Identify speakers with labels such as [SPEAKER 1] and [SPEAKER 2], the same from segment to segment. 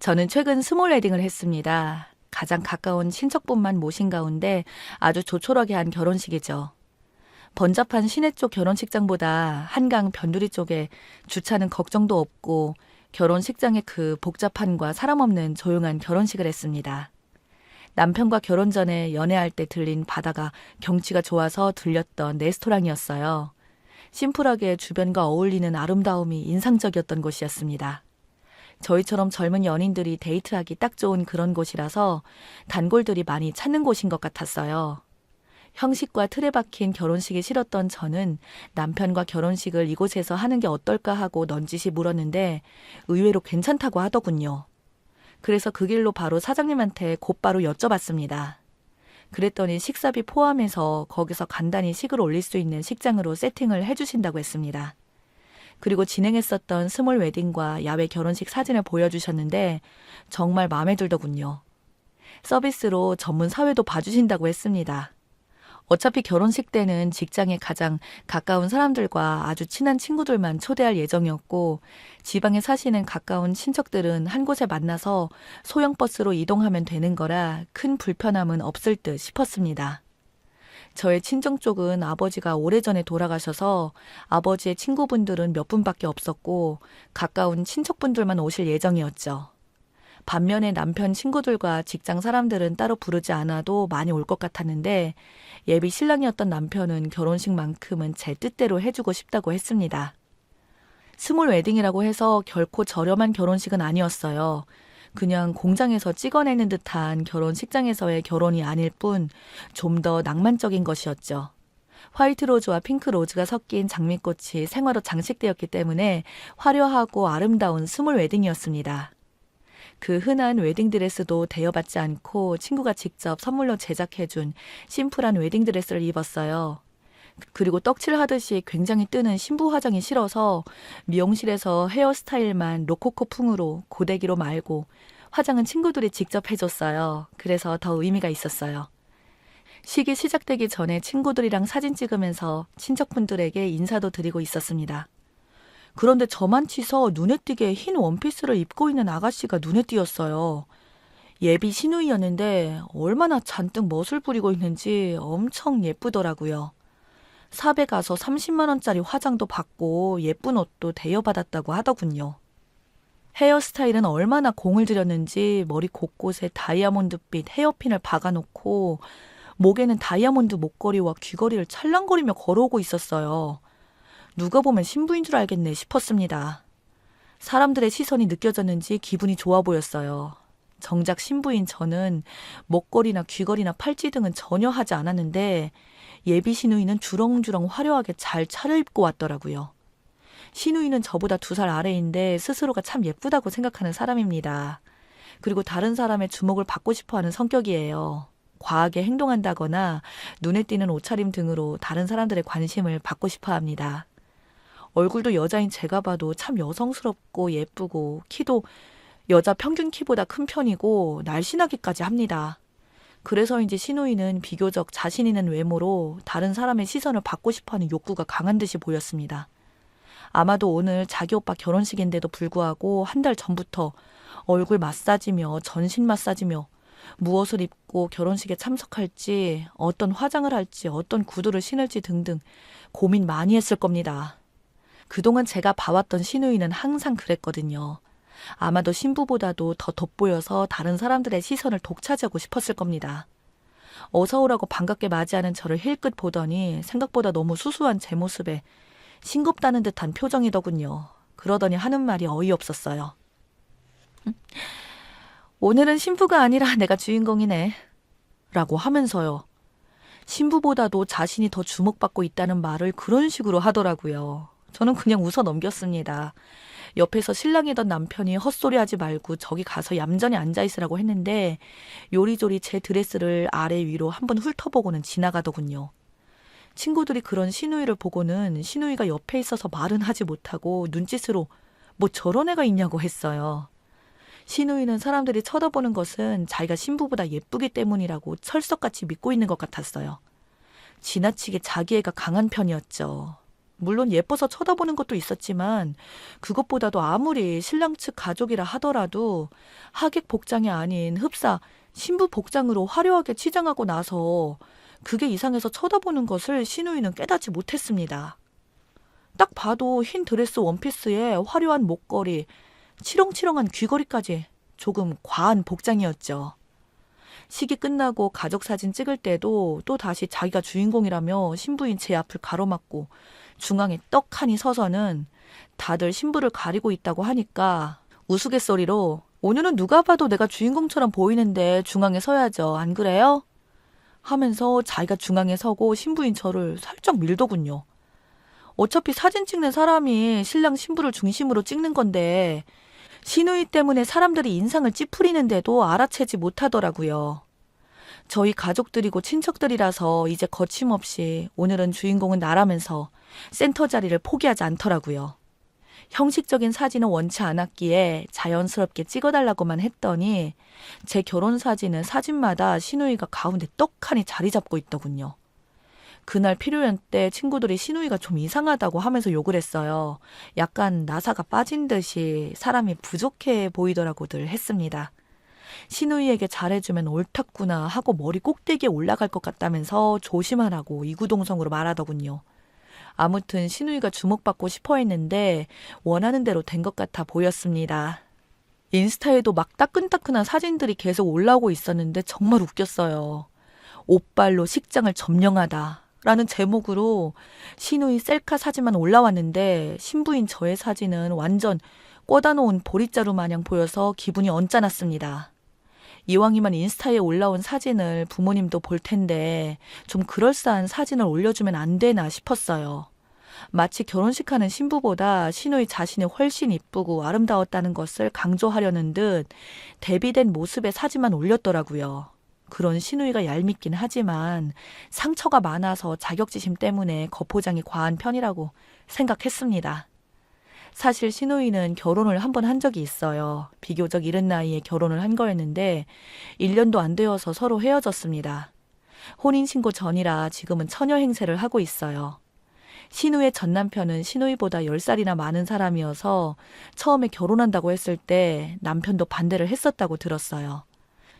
[SPEAKER 1] 저는 최근 스몰 웨딩을 했습니다. 가장 가까운 친척분만 모신 가운데 아주 조촐하게 한 결혼식이죠. 번잡한 시내 쪽 결혼식장보다 한강 변두리 쪽에 주차는 걱정도 없고 결혼식장의 그 복잡함과 사람 없는 조용한 결혼식을 했습니다. 남편과 결혼 전에 연애할 때 들린 바다가 경치가 좋아서 들렸던 레스토랑이었어요. 심플하게 주변과 어울리는 아름다움이 인상적이었던 곳이었습니다. 저희처럼 젊은 연인들이 데이트하기 딱 좋은 그런 곳이라서 단골들이 많이 찾는 곳인 것 같았어요. 형식과 틀에 박힌 결혼식이 싫었던 저는 남편과 결혼식을 이곳에서 하는 게 어떨까 하고 넌지시 물었는데 의외로 괜찮다고 하더군요. 그래서 그 길로 바로 사장님한테 곧바로 여쭤봤습니다. 그랬더니 식사비 포함해서 거기서 간단히 식을 올릴 수 있는 식장으로 세팅을 해주신다고 했습니다. 그리고 진행했었던 스몰 웨딩과 야외 결혼식 사진을 보여주셨는데 정말 마음에 들더군요. 서비스로 전문 사회도 봐주신다고 했습니다. 어차피 결혼식 때는 직장에 가장 가까운 사람들과 아주 친한 친구들만 초대할 예정이었고 지방에 사시는 가까운 친척들은 한 곳에 만나서 소형 버스로 이동하면 되는 거라 큰 불편함은 없을 듯 싶었습니다. 저의 친정 쪽은 아버지가 오래전에 돌아가셔서 아버지의 친구분들은 몇 분밖에 없었고 가까운 친척분들만 오실 예정이었죠. 반면에 남편 친구들과 직장 사람들은 따로 부르지 않아도 많이 올 것 같았는데 예비 신랑이었던 남편은 결혼식만큼은 제 뜻대로 해주고 싶다고 했습니다. 스몰 웨딩이라고 해서 결코 저렴한 결혼식은 아니었어요. 그냥 공장에서 찍어내는 듯한 결혼식장에서의 결혼이 아닐 뿐 좀 더 낭만적인 것이었죠. 화이트 로즈와 핑크 로즈가 섞인 장미꽃이 생화로 장식되었기 때문에 화려하고 아름다운 스몰 웨딩이었습니다. 그 흔한 웨딩드레스도 대여받지 않고 친구가 직접 선물로 제작해준 심플한 웨딩드레스를 입었어요. 그리고 떡칠하듯이 굉장히 뜨는 신부 화장이 싫어서 미용실에서 헤어스타일만 로코코풍으로 고데기로 말고 화장은 친구들이 직접 해줬어요. 그래서 더 의미가 있었어요. 식이 시작되기 전에 친구들이랑 사진 찍으면서 친척분들에게 인사도 드리고 있었습니다. 그런데 저만 치서 눈에 띄게 흰 원피스를 입고 있는 아가씨가 눈에 띄었어요. 예비 시누이였는데 얼마나 잔뜩 멋을 부리고 있는지 엄청 예쁘더라고요. 샵에 가서 30만 원짜리 화장도 받고 예쁜 옷도 대여받았다고 하더군요. 헤어스타일은 얼마나 공을 들였는지 머리 곳곳에 다이아몬드빛 헤어핀을 박아놓고 목에는 다이아몬드 목걸이와 귀걸이를 찰랑거리며 걸어오고 있었어요. 누가 보면 신부인 줄 알겠네 싶었습니다. 사람들의 시선이 느껴졌는지 기분이 좋아 보였어요. 정작 신부인 저는 목걸이나 귀걸이나 팔찌 등은 전혀 하지 않았는데 예비 시누이는 주렁주렁 화려하게 잘 차려입고 왔더라고요. 시누이는 저보다 2살 아래인데 스스로가 참 예쁘다고 생각하는 사람입니다. 그리고 다른 사람의 주목을 받고 싶어하는 성격이에요. 과하게 행동한다거나 눈에 띄는 옷차림 등으로 다른 사람들의 관심을 받고 싶어 합니다. 얼굴도 여자인 제가 봐도 참 여성스럽고 예쁘고 키도 여자 평균 키보다 큰 편이고 날씬하기까지 합니다. 그래서인지 시누이는 비교적 자신 있는 외모로 다른 사람의 시선을 받고 싶어하는 욕구가 강한 듯이 보였습니다. 아마도 오늘 자기 오빠 결혼식인데도 불구하고 한 달 전부터 얼굴 마사지며 전신 마사지며 무엇을 입고 결혼식에 참석할지 어떤 화장을 할지 어떤 구두를 신을지 등등 고민 많이 했을 겁니다. 그동안 제가 봐왔던 시누이는 항상 그랬거든요. 아마도 신부보다도 더 돋보여서 다른 사람들의 시선을 독차지하고 싶었을 겁니다. 어서 오라고 반갑게 맞이하는 저를 힐끗 보더니 생각보다 너무 수수한 제 모습에 싱겁다는 듯한 표정이더군요. 그러더니 하는 말이 어이없었어요. 오늘은 신부가 아니라 내가 주인공이네. 라고 하면서요. 신부보다도 자신이 더 주목받고 있다는 말을 그런 식으로 하더라고요. 저는 그냥 웃어 넘겼습니다. 옆에서 신랑이던 남편이 헛소리하지 말고 저기 가서 얌전히 앉아있으라고 했는데 요리조리 제 드레스를 아래 위로 한번 훑어보고는 지나가더군요. 친구들이 그런 시누이를 보고는 시누이가 옆에 있어서 말은 하지 못하고 눈짓으로 뭐 저런 애가 있냐고 했어요. 시누이는 사람들이 쳐다보는 것은 자기가 신부보다 예쁘기 때문이라고 철석같이 믿고 있는 것 같았어요. 지나치게 자기애가 강한 편이었죠. 물론 예뻐서 쳐다보는 것도 있었지만 그것보다도 아무리 신랑 측 가족이라 하더라도 하객 복장이 아닌 흡사 신부 복장으로 화려하게 치장하고 나서 그게 이상해서 쳐다보는 것을 시누이는 깨닫지 못했습니다. 딱 봐도 흰 드레스 원피스에 화려한 목걸이, 치렁치렁한 귀걸이까지 조금 과한 복장이었죠. 식이 끝나고 가족 사진 찍을 때도 또 다시 자기가 주인공이라며 신부인 제 앞을 가로막고 중앙에 떡하니 서서는 다들 신부를 가리고 있다고 하니까 우스갯소리로 오늘은 누가 봐도 내가 주인공처럼 보이는데 중앙에 서야죠. 안 그래요? 하면서 자기가 중앙에 서고 신부인 저를 살짝 밀더군요. 어차피 사진 찍는 사람이 신랑 신부를 중심으로 찍는 건데 시누이 때문에 사람들이 인상을 찌푸리는데도 알아채지 못하더라고요. 저희 가족들이고 친척들이라서 이제 거침없이 오늘은 주인공은 나라면서 센터 자리를 포기하지 않더라고요. 형식적인 사진은 원치 않았기에 자연스럽게 찍어달라고만 했더니 제 결혼 사진은 사진마다 시누이가 가운데 떡하니 자리 잡고 있더군요. 그날 피로연 때 친구들이 시누이가 좀 이상하다고 하면서 욕을 했어요. 약간 나사가 빠진 듯이 사람이 부족해 보이더라고들 했습니다. 시누이에게 잘해주면 옳았구나 하고 머리 꼭대기에 올라갈 것 같다면서 조심하라고 이구동성으로 말하더군요. 아무튼 시누이가 주목받고 싶어 했는데 원하는 대로 된 것 같아 보였습니다. 인스타에도 막 따끈따끈한 사진들이 계속 올라오고 있었는데 정말 웃겼어요. 옷발로 식장을 점령하다 라는 제목으로 시누이 셀카 사진만 올라왔는데 신부인 저의 사진은 완전 꽂아 놓은 보릿자루 마냥 보여서 기분이 언짢았습니다. 이왕이면 인스타에 올라온 사진을 부모님도 볼 텐데 좀 그럴싸한 사진을 올려주면 안 되나 싶었어요. 마치 결혼식하는 신부보다 시누이 자신이 훨씬 이쁘고 아름다웠다는 것을 강조하려는 듯 대비된 모습의 사진만 올렸더라고요. 그런 시누이가 얄밉긴 하지만 상처가 많아서 자격지심 때문에 겉포장이 과한 편이라고 생각했습니다. 사실 시누이는 결혼을 한 번 한 적이 있어요. 비교적 이른 나이에 결혼을 한 거였는데 1년도 안 되어서 서로 헤어졌습니다. 혼인신고 전이라 지금은 처녀 행세를 하고 있어요. 시누이의 전 남편은 시누이보다 10살이나 많은 사람이어서 처음에 결혼한다고 했을 때 남편도 반대를 했었다고 들었어요.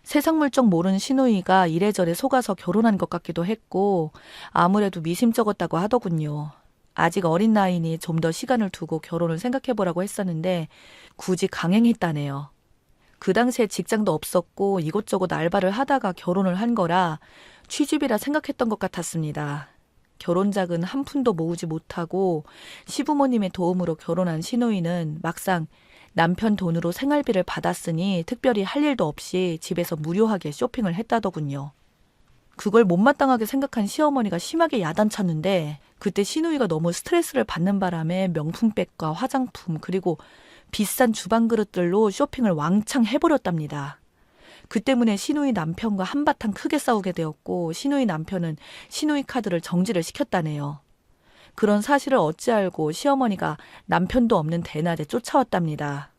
[SPEAKER 1] 세상 물정 모르는 시누이가 이래저래 속아서 결혼한 것 같기도 했고 아무래도 미심쩍었다고 하더군요. 아직 어린 나이니 좀 더 시간을 두고 결혼을 생각해보라고 했었는데 굳이 강행했다네요. 그 당시에 직장도 없었고 이곳저곳 알바를 하다가 결혼을 한 거라 취집이라 생각했던 것 같았습니다. 결혼작은 한 푼도 모으지 못하고 시부모님의 도움으로 결혼한 시누이는 막상 남편 돈으로 생활비를 받았으니 특별히 할 일도 없이 집에서 무료하게 쇼핑을 했다더군요. 그걸 못마땅하게 생각한 시어머니가 심하게 야단쳤는데 그때 시누이가 너무 스트레스를 받는 바람에 명품백과 화장품 그리고 비싼 주방 그릇들로 쇼핑을 왕창 해버렸답니다. 그 때문에 시누이 남편과 한바탕 크게 싸우게 되었고 시누이 남편은 시누이 카드를 정지를 시켰다네요. 그런 사실을 어찌 알고 시어머니가 남편도 없는 대낮에 쫓아왔답니다.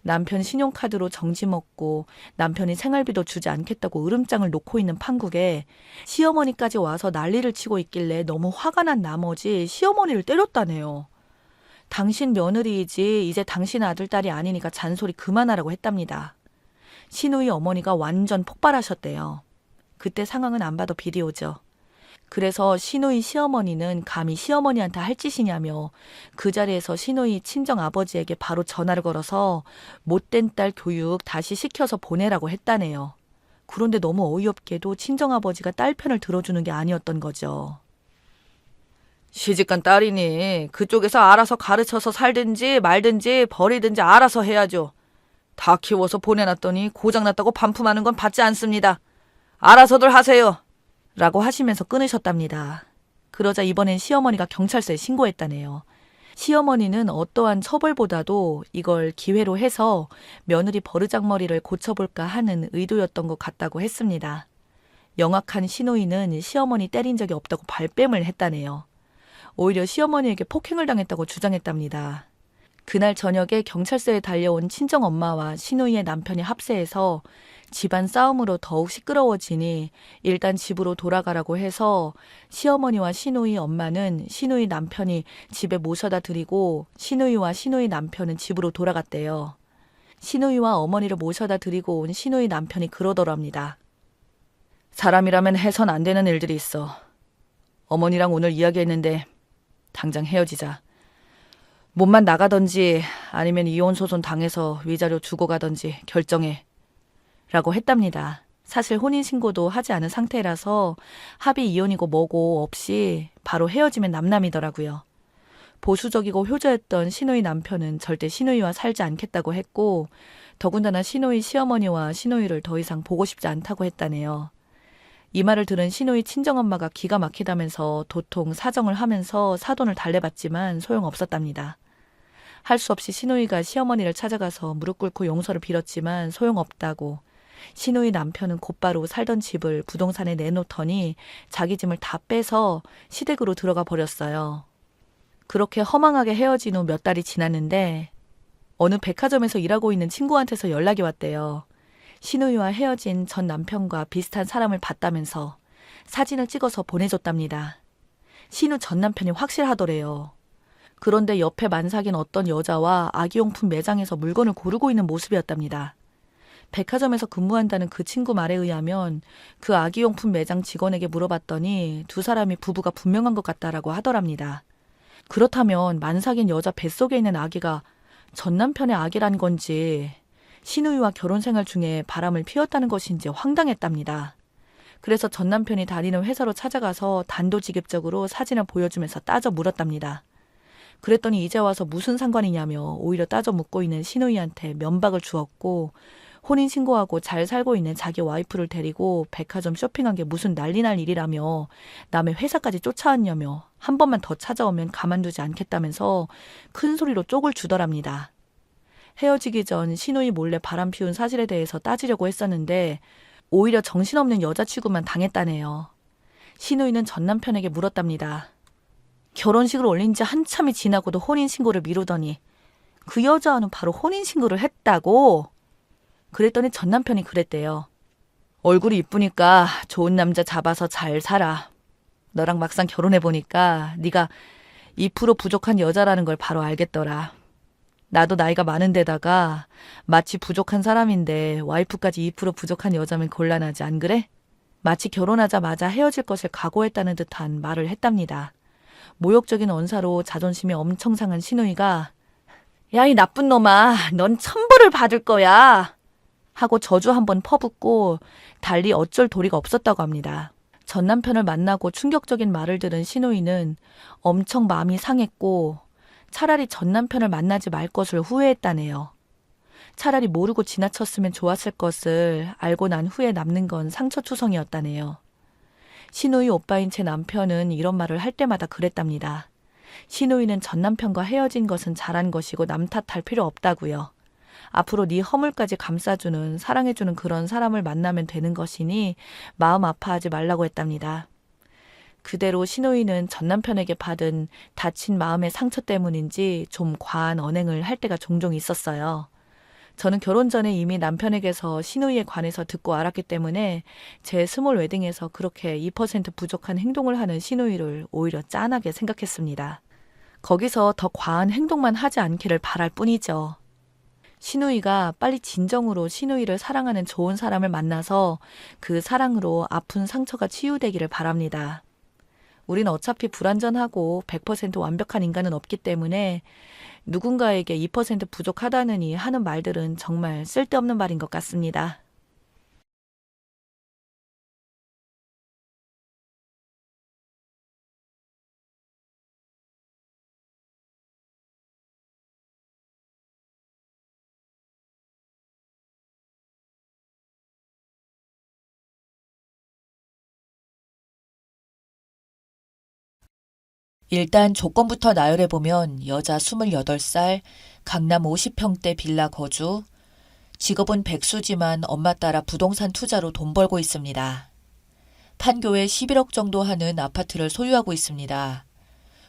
[SPEAKER 1] 남편 신용카드로 정지 먹고 남편이 생활비도 주지 않겠다고 으름장을 놓고 있는 판국에 시어머니까지 와서 난리를 치고 있길래 너무 화가 난 나머지 시어머니를 때렸다네요. 당신 며느리이지 이제 당신 아들딸이 아니니까 잔소리 그만하라고 했답니다. 시누이 어머니가 완전 폭발하셨대요. 그때 상황은 안 봐도 비디오죠. 그래서 시누이 시어머니는 감히 시어머니한테 할 짓이냐며 그 자리에서 시누이 친정아버지에게 바로 전화를 걸어서 못된 딸 교육 다시 시켜서 보내라고 했다네요. 그런데 너무 어이없게도 친정아버지가 딸 편을 들어주는 게 아니었던 거죠. 시집간 딸이니 그쪽에서 알아서 가르쳐서 살든지 말든지 버리든지 알아서 해야죠. 다 키워서 보내놨더니 고장났다고 반품하는 건 받지 않습니다. 알아서들 하세요. 라고 하시면서 끊으셨답니다. 그러자 이번엔 시어머니가 경찰서에 신고했다네요. 시어머니는 어떠한 처벌보다도 이걸 기회로 해서 며느리 버르장머리를 고쳐볼까 하는 의도였던 것 같다고 했습니다. 영악한 시누이는 시어머니 때린 적이 없다고 발뺌을 했다네요. 오히려 시어머니에게 폭행을 당했다고 주장했답니다. 그날 저녁에 경찰서에 달려온 친정엄마와 시누이의 남편이 합세해서 집안 싸움으로 더욱 시끄러워지니 일단 집으로 돌아가라고 해서 시어머니와 시누이 엄마는 시누이 남편이 집에 모셔다 드리고 시누이와 시누이 남편은 집으로 돌아갔대요. 시누이와 어머니를 모셔다 드리고 온 시누이 남편이 그러더랍니다. 사람이라면 해선 안 되는 일들이 있어. 어머니랑 오늘 이야기했는데 당장 헤어지자. 몸만 나가던지 아니면 이혼 소송 당해서 위자료 주고 가던지 결정해. 라고 했답니다. 사실 혼인신고도 하지 않은 상태라서 합의 이혼이고 뭐고 없이 바로 헤어지면 남남이더라고요. 보수적이고 효자였던 시누이 남편은 절대 시누이와 살지 않겠다고 했고 더군다나 시누이 시어머니와 시누이를 더 이상 보고 싶지 않다고 했다네요. 이 말을 들은 시누이 친정엄마가 기가 막히다면서 도통 사정을 하면서 사돈을 달래봤지만 소용없었답니다. 할 수 없이 시누이가 시어머니를 찾아가서 무릎 꿇고 용서를 빌었지만 소용없다고 시누이 남편은 곧바로 살던 집을 부동산에 내놓더니 자기 짐을 다 빼서 시댁으로 들어가 버렸어요. 그렇게 허망하게 헤어진 후 몇 달이 지났는데 어느 백화점에서 일하고 있는 친구한테서 연락이 왔대요. 시누이와 헤어진 전 남편과 비슷한 사람을 봤다면서 사진을 찍어서 보내줬답니다. 시누 전 남편이 확실하더래요. 그런데 옆에 만삭인 어떤 여자와 아기용품 매장에서 물건을 고르고 있는 모습이었답니다. 백화점에서 근무한다는 그 친구 말에 의하면 그 아기용품 매장 직원에게 물어봤더니 두 사람이 부부가 분명한 것 같다라고 하더랍니다. 그렇다면 만삭인 여자 뱃속에 있는 아기가 전 남편의 아기란 건지 시누이와 결혼 생활 중에 바람을 피웠다는 것인지 황당했답니다. 그래서 전 남편이 다니는 회사로 찾아가서 단도직입적으로 사진을 보여주면서 따져 물었답니다. 그랬더니 이제 와서 무슨 상관이냐며 오히려 따져 묻고 있는 시누이한테 면박을 주었고 혼인신고하고 잘 살고 있는 자기 와이프를 데리고 백화점 쇼핑한 게 무슨 난리 날 일이라며 남의 회사까지 쫓아왔냐며 한 번만 더 찾아오면 가만두지 않겠다면서 큰 소리로 쪽을 주더랍니다. 헤어지기 전 시누이 몰래 바람 피운 사실에 대해서 따지려고 했었는데 오히려 정신없는 여자 취급만 당했다네요. 시누이는 전 남편에게 물었답니다. 결혼식을 올린 지 한참이 지나고도 혼인신고를 미루더니 그 여자와는 바로 혼인신고를 했다고? 그랬더니 전 남편이 그랬대요. 얼굴이 이쁘니까 좋은 남자 잡아서 잘 살아. 너랑 막상 결혼해보니까 네가 2% 부족한 여자라는 걸 바로 알겠더라. 나도 나이가 많은 데다가 마치 부족한 사람인데 와이프까지 2% 부족한 여자면 곤란하지 안 그래? 마치 결혼하자마자 헤어질 것을 각오했다는 듯한 말을 했답니다. 모욕적인 언사로 자존심이 엄청 상한 시누이가 야, 이 나쁜 놈아, 넌 천벌을 받을 거야. 하고 저주 한번 퍼붓고 달리 어쩔 도리가 없었다고 합니다. 전 남편을 만나고 충격적인 말을 들은 시누이는 엄청 마음이 상했고 차라리 전 남편을 만나지 말 것을 후회했다네요. 차라리 모르고 지나쳤으면 좋았을 것을 알고 난 후에 남는 건 상처투성이었다네요. 시누이 오빠인 제 남편은 이런 말을 할 때마다 그랬답니다. 시누이는 전 남편과 헤어진 것은 잘한 것이고 남 탓할 필요 없다고요. 앞으로 네 허물까지 감싸주는 사랑해주는 그런 사람을 만나면 되는 것이니 마음 아파하지 말라고 했답니다. 그대로 시누이는 전 남편에게 받은 다친 마음의 상처 때문인지 좀 과한 언행을 할 때가 종종 있었어요. 저는 결혼 전에 이미 남편에게서 시누이에 관해서 듣고 알았기 때문에 제 스몰 웨딩에서 그렇게 2% 부족한 행동을 하는 시누이를 오히려 짠하게 생각했습니다. 거기서 더 과한 행동만 하지 않기를 바랄 뿐이죠. 시누이가 빨리 진정으로 시누이를 사랑하는 좋은 사람을 만나서 그 사랑으로 아픈 상처가 치유되기를 바랍니다. 우린 어차피 불완전하고 100% 완벽한 인간은 없기 때문에 누군가에게 2% 부족하다느니 하는 말들은 정말 쓸데없는 말인 것 같습니다. 일단 조건부터 나열해보면 여자 28살, 강남 50평대 빌라 거주, 직업은 백수지만 엄마 따라 부동산 투자로 돈 벌고 있습니다. 판교에 11억 정도 하는 아파트를 소유하고 있습니다.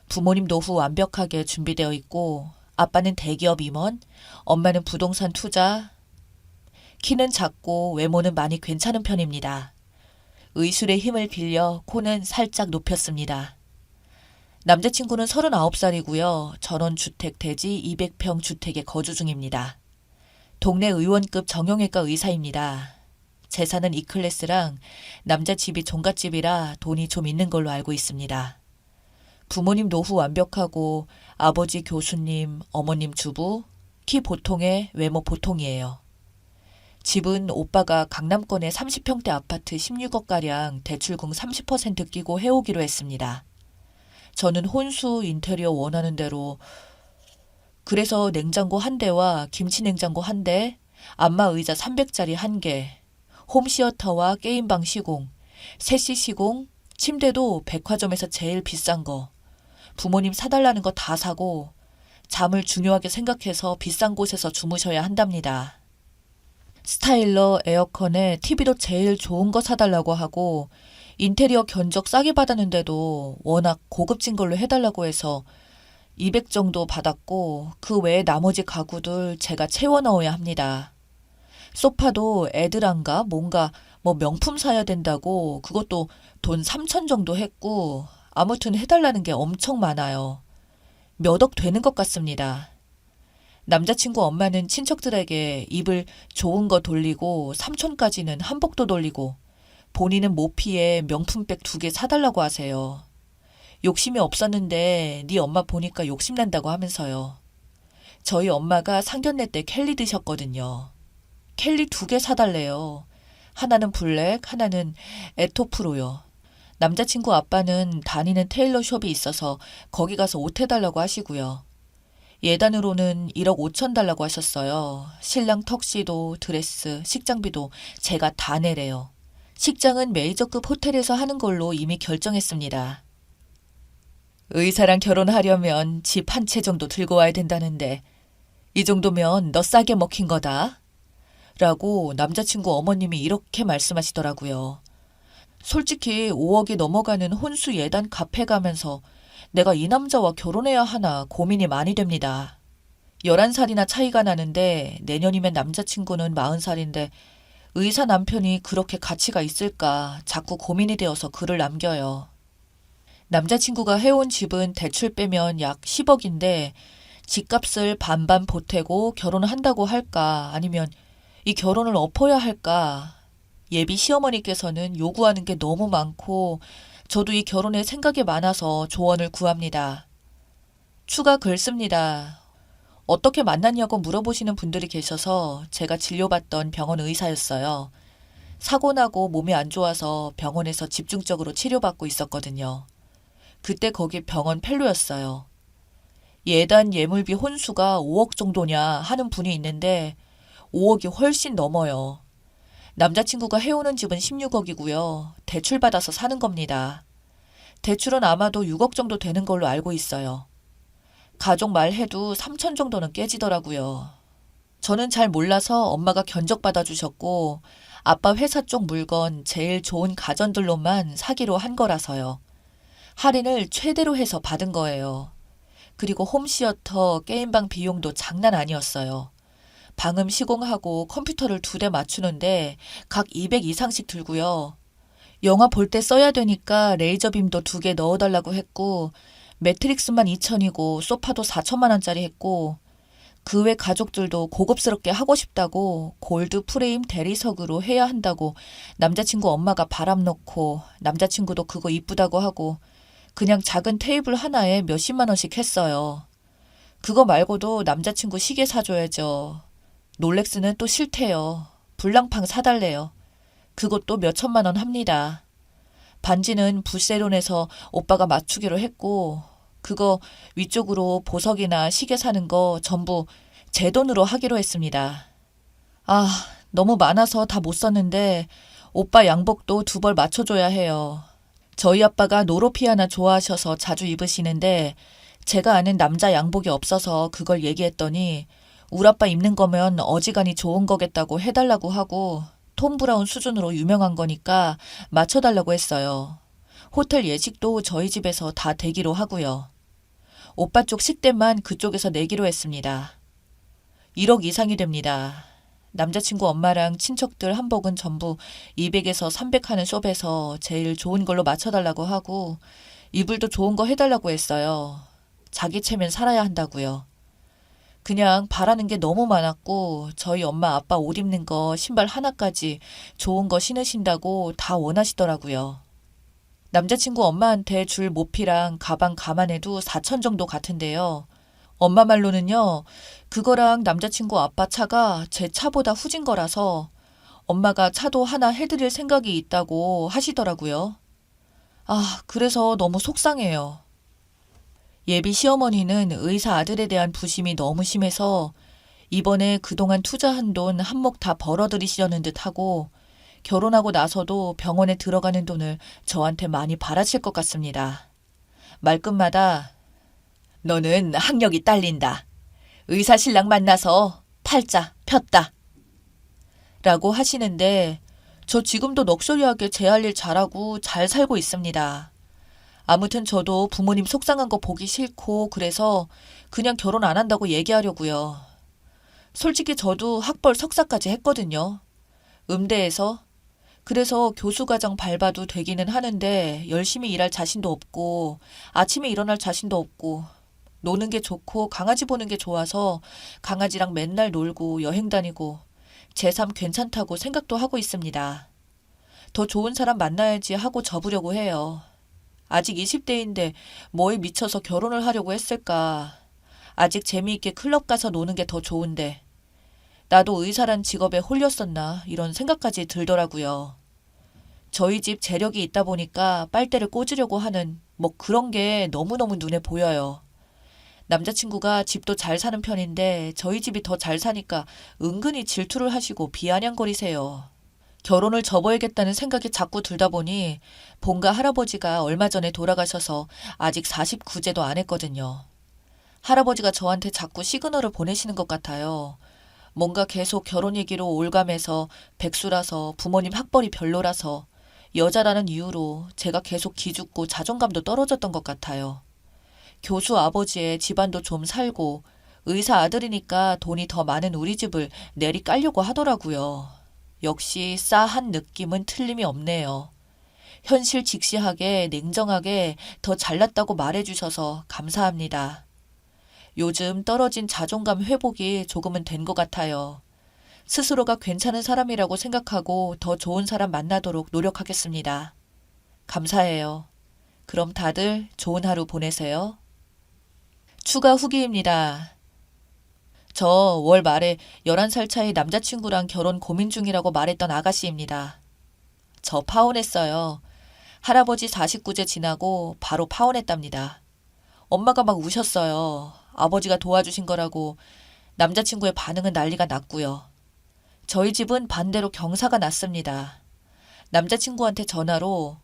[SPEAKER 1] 부모님 노후 완벽하게 준비되어 있고 아빠는 대기업 임원, 엄마는 부동산 투자. 키는 작고 외모는 많이 괜찮은 편입니다. 의술의 힘을 빌려 코는 살짝 높였습니다. 남자친구는 39살이고요. 전원주택 대지 200평 주택에 거주 중입니다. 동네 의원급 정형외과 의사입니다. 재산은 E클래스랑 남자 집이 종갓집이라 돈이 좀 있는 걸로 알고 있습니다. 부모님 노후 완벽하고 아버지 교수님, 어머님 주부, 키 보통에 외모 보통이에요. 집은 오빠가 강남권의 30평대 아파트 16억가량 대출금 30% 끼고 해오기로 했습니다. 저는 혼수 인테리어 원하는 대로 그래서 냉장고 한 대와 김치 냉장고 한 대, 안마 의자 300짜리 한 개, 홈시어터와 게임방 시공, 세시 시공, 침대도 백화점에서 제일 비싼 거, 부모님 사달라는 거 다 사고 잠을 중요하게 생각해서 비싼 곳에서 주무셔야 한답니다. 스타일러, 에어컨에 TV도 제일 좋은 거 사달라고 하고 인테리어 견적 싸게 받았는데도 워낙 고급진 걸로 해달라고 해서 200 정도 받았고 그 외에 나머지 가구들 제가 채워 넣어야 합니다. 소파도 애들한가 뭔가 명품 사야 된다고 그것도 돈 3천 정도 했고 아무튼 해달라는 게 엄청 많아요. 몇 억 되는 것 같습니다. 남자친구 엄마는 친척들에게 입을 좋은 거 돌리고 삼촌까지는 한복도 돌리고 본인은 모피에 명품백 2개 사달라고 하세요. 욕심이 없었는데 네 엄마 보니까 욕심난다고 하면서요. 저희 엄마가 상견례 때 켈리 드셨거든요. 켈리 2개 사달래요. 하나는 블랙, 하나는 에토프로요. 남자친구 아빠는 다니는 테일러 숍이 있어서 거기 가서 옷 해달라고 하시고요. 예단으로는 1억 5천 달라고 하셨어요. 신랑 턱시도, 드레스, 식장비도 제가 다 내래요. 식장은 메이저급 호텔에서 하는 걸로 이미 결정했습니다. 의사랑 결혼하려면 집 한 채 정도 들고 와야 된다는데 이 정도면 너 싸게 먹힌 거다. 라고 남자친구 어머님이 이렇게 말씀하시더라고요. 솔직히 5억이 넘어가는 혼수 예단 카페 가면서 내가 이 남자와 결혼해야 하나 고민이 많이 됩니다. 11살이나 차이가 나는데 내년이면 남자친구는 40살인데 의사 남편이 그렇게 가치가 있을까 자꾸 고민이 되어서 글을 남겨요. 남자친구가 해온 집은 대출 빼면 약 10억인데 집값을 반반 보태고 결혼을 한다고 할까 아니면 이 결혼을 엎어야 할까. 예비 시어머니께서는 요구하는 게 너무 많고 저도 이 결혼에 생각이 많아서 조언을 구합니다. 추가 글 씁니다. 어떻게 만났냐고 물어보시는 분들이 계셔서 제가 진료받던 병원 의사였어요. 사고 나고 몸이 안 좋아서 병원에서 집중적으로 치료받고 있었거든요. 그때 거기 병원 펠로였어요. 예단 예물비 혼수가 5억 정도냐 하는 분이 있는데 5억이 훨씬 넘어요. 남자친구가 해오는 집은 16억이고요. 대출받아서 사는 겁니다. 대출은 아마도 6억 정도 되는 걸로 알고 있어요. 가족 말해도 3천 정도는 깨지더라고요. 저는 잘 몰라서 엄마가 견적 받아주셨고 아빠 회사 쪽 물건 제일 좋은 가전들로만 사기로 한 거라서요. 할인을 최대로 해서 받은 거예요. 그리고 홈시어터, 게임방 비용도 장난 아니었어요. 방음 시공하고 컴퓨터를 2대 맞추는데 각 200 이상씩 들고요. 영화 볼 때 써야 되니까 레이저빔도 2개 넣어달라고 했고 매트릭스만 2천이고 소파도 4천만 원짜리 했고 그 외 가족들도 고급스럽게 하고 싶다고 골드 프레임 대리석으로 해야 한다고 남자친구 엄마가 바람 놓고 남자친구도 그거 이쁘다고 하고 그냥 작은 테이블 하나에 몇십만 원씩 했어요. 그거 말고도 남자친구 시계 사줘야죠. 롤렉스는 또 싫대요. 불량팡 사달래요. 그것도 몇천만 원 합니다. 반지는 부세론에서 오빠가 맞추기로 했고 그거 위쪽으로 보석이나 시계 사는 거 전부 제 돈으로 하기로 했습니다. 아, 너무 많아서 다 못 썼는데 오빠 양복도 2벌 맞춰줘야 해요. 저희 아빠가 노로피아나 좋아하셔서 자주 입으시는데 제가 아는 남자 양복이 없어서 그걸 얘기했더니 우리 아빠 입는 거면 어지간히 좋은 거겠다고 해달라고 하고 톰 브라운 수준으로 유명한 거니까 맞춰달라고 했어요. 호텔 예식도 저희 집에서 다 대기로 하고요. 오빠 쪽 식대만 그쪽에서 내기로 했습니다. 1억 이상이 됩니다. 남자친구 엄마랑 친척들 한복은 전부 200에서 300 하는 숍에서 제일 좋은 걸로 맞춰달라고 하고 이불도 좋은 거 해달라고 했어요. 자기 체면 살아야 한다고요. 그냥 바라는 게 너무 많았고 저희 엄마 아빠 옷 입는 거 신발 하나까지 좋은 거 신으신다고 다 원하시더라고요. 남자친구 엄마한테 줄 모피랑 가방 감안해도 4천 정도 같은데요. 엄마 말로는요, 그거랑 남자친구 아빠 차가 제 차보다 후진 거라서 엄마가 차도 하나 해드릴 생각이 있다고 하시더라고요. 아, 그래서 너무 속상해요. 예비 시어머니는 의사 아들에 대한 부심이 너무 심해서 이번에 그동안 투자한 돈 한몫 다 벌어들이시려는 듯 하고 결혼하고 나서도 병원에 들어가는 돈을 저한테 많이 바라실 것 같습니다. 말끝마다 너는 학력이 딸린다. 의사 신랑 만나서 팔자 폈다. 라고 하시는데 저 지금도 럭셔리하게 제 할 일 잘하고 잘 살고 있습니다. 아무튼 저도 부모님 속상한 거 보기 싫고 그래서 그냥 결혼 안 한다고 얘기하려고요. 솔직히 저도 학벌 석사까지 했거든요. 음대에서. 그래서 교수과정 밟아도 되기는 하는데 열심히 일할 자신도 없고 아침에 일어날 자신도 없고 노는 게 좋고 강아지 보는 게 좋아서 강아지랑 맨날 놀고 여행 다니고 제 삶 괜찮다고 생각도 하고 있습니다. 더 좋은 사람 만나야지 하고 접으려고 해요. 아직 20대인데 뭐에 미쳐서 결혼을 하려고 했을까. 아직 재미있게 클럽 가서 노는 게 더 좋은데 나도 의사란 직업에 홀렸었나 이런 생각까지 들더라고요. 저희 집 재력이 있다 보니까 빨대를 꽂으려고 하는 뭐 그런 게 너무너무 눈에 보여요. 남자친구가 집도 잘 사는 편인데 저희 집이 더 잘 사니까 은근히 질투를 하시고 비아냥거리세요. 결혼을 접어야겠다는 생각이 자꾸 들다 보니 본가 할아버지가 얼마 전에 돌아가셔서 아직 49제도 안 했거든요. 할아버지가 저한테 자꾸 시그널을 보내시는 것 같아요. 뭔가 계속 결혼 얘기로 올가매서 백수라서 부모님 학벌이 별로라서 여자라는 이유로 제가 계속 기죽고 자존감도 떨어졌던 것 같아요. 교수 아버지의 집안도 좀 살고 의사 아들이니까 돈이 더 많은 우리 집을 내리 깔려고 하더라고요. 역시 싸한 느낌은 틀림이 없네요. 현실 직시하게 냉정하게 더 잘났다고 말해주셔서 감사합니다. 요즘 떨어진 자존감 회복이 조금은 된 것 같아요. 스스로가 괜찮은 사람이라고 생각하고 더 좋은 사람 만나도록 노력하겠습니다. 감사해요. 그럼 다들 좋은 하루 보내세요. 추가 후기입니다. 저 월 말에 11살 차이 남자친구랑 결혼 고민 중이라고 말했던 아가씨입니다. 저 파혼했어요. 할아버지 49제 지나고 바로 파혼했답니다. 엄마가 막 우셨어요. 아버지가 도와주신 거라고. 남자친구의 반응은 난리가 났고요. 저희 집은 반대로 경사가 났습니다. 남자친구한테 전화로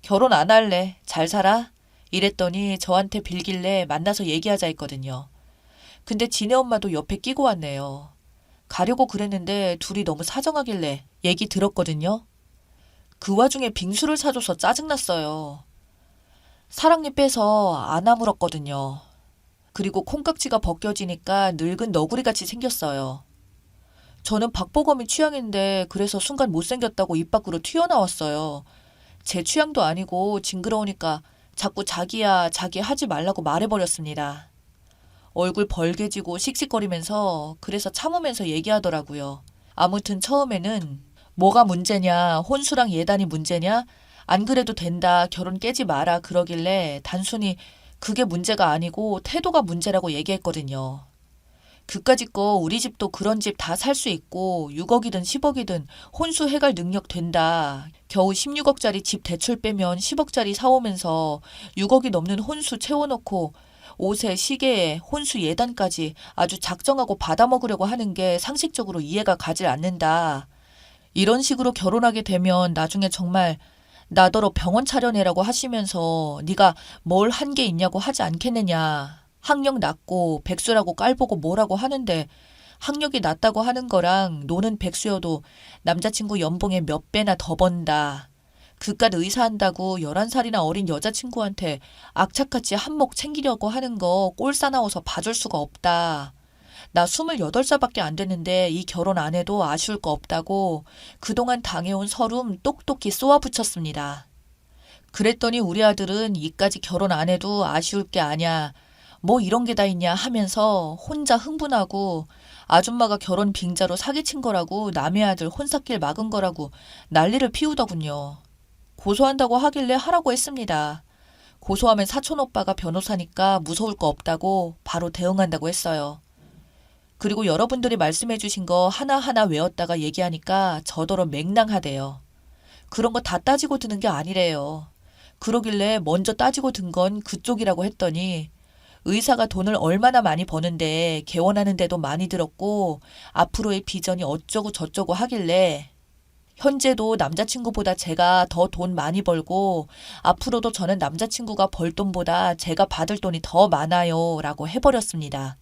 [SPEAKER 1] 결혼 안 할래. 잘 살아? 이랬더니 저한테 빌길래 만나서 얘기하자 했거든요. 근데 지네 엄마도 옆에 끼고 왔네요. 가려고 그랬는데 둘이 너무 사정하길래 얘기 들었거든요. 그 와중에 빙수를 사줘서 짜증났어요. 사랑니 빼서 안 아물었거든요. 그리고 콩깍지가 벗겨지니까 늙은 너구리같이 생겼어요. 저는 박보검이 취향인데 그래서 순간 못생겼다고 입 밖으로 튀어나왔어요. 제 취향도 아니고 징그러우니까 자꾸 자기야 자기 하지 말라고 말해버렸습니다. 얼굴 벌개지고 씩씩거리면서 그래서 참으면서 얘기하더라고요. 아무튼 처음에는 뭐가 문제냐, 혼수랑 예단이 문제냐, 안 그래도 된다, 결혼 깨지 마라 그러길래 단순히 그게 문제가 아니고 태도가 문제라고 얘기했거든요. 그까짓 거 우리 집도 그런 집 다 살 수 있고 6억이든 10억이든 혼수 해갈 능력 된다. 겨우 16억짜리 집 대출 빼면 10억짜리 사오면서 6억이 넘는 혼수 채워놓고 옷에 시계에 혼수 예단까지 아주 작정하고 받아먹으려고 하는 게 상식적으로 이해가 가질 않는다. 이런 식으로 결혼하게 되면 나중에 정말 나더러 병원 차려내라고 하시면서 네가 뭘 한 게 있냐고 하지 않겠느냐. 학력 낮고 백수라고 깔보고 뭐라고 하는데 학력이 낮다고 하는 거랑 노는 백수여도 남자친구 연봉의 몇 배나 더 번다.
[SPEAKER 2] 그깟 의사 한다고 11살이나 어린 여자친구한테 악착같이 한몫 챙기려고 하는 거 꼴사나워서 봐줄 수가 없다. 나 28살밖에 안 됐는데 이 결혼 안 해도 아쉬울 거 없다고 그동안 당해온 서름 똑똑히 쏘아붙였습니다. 그랬더니 우리 아들은 이까지 결혼 안 해도 아쉬울 게 아냐, 뭐 이런 게 다 있냐 하면서 혼자 흥분하고 아줌마가 결혼 빙자로 사기친 거라고 남의 아들 혼사길 막은 거라고 난리를 피우더군요. 고소한다고 하길래 하라고 했습니다. 고소하면 사촌오빠가 변호사니까 무서울 거 없다고 바로 대응한다고 했어요. 그리고 여러분들이 말씀해 주신 거 하나하나 외웠다가 얘기하니까 저더러 맹랑하대요. 그런 거 다 따지고 드는 게 아니래요. 그러길래 먼저 따지고 든 건 그쪽이라고 했더니 의사가 돈을 얼마나 많이 버는데 개원하는데도 많이 들었고 앞으로의 비전이 어쩌고 저쩌고 하길래 현재도 남자친구보다 제가 더 돈 많이 벌고 앞으로도 저는 남자친구가 벌 돈보다 제가 받을 돈이 더 많아요 라고 해버렸습니다.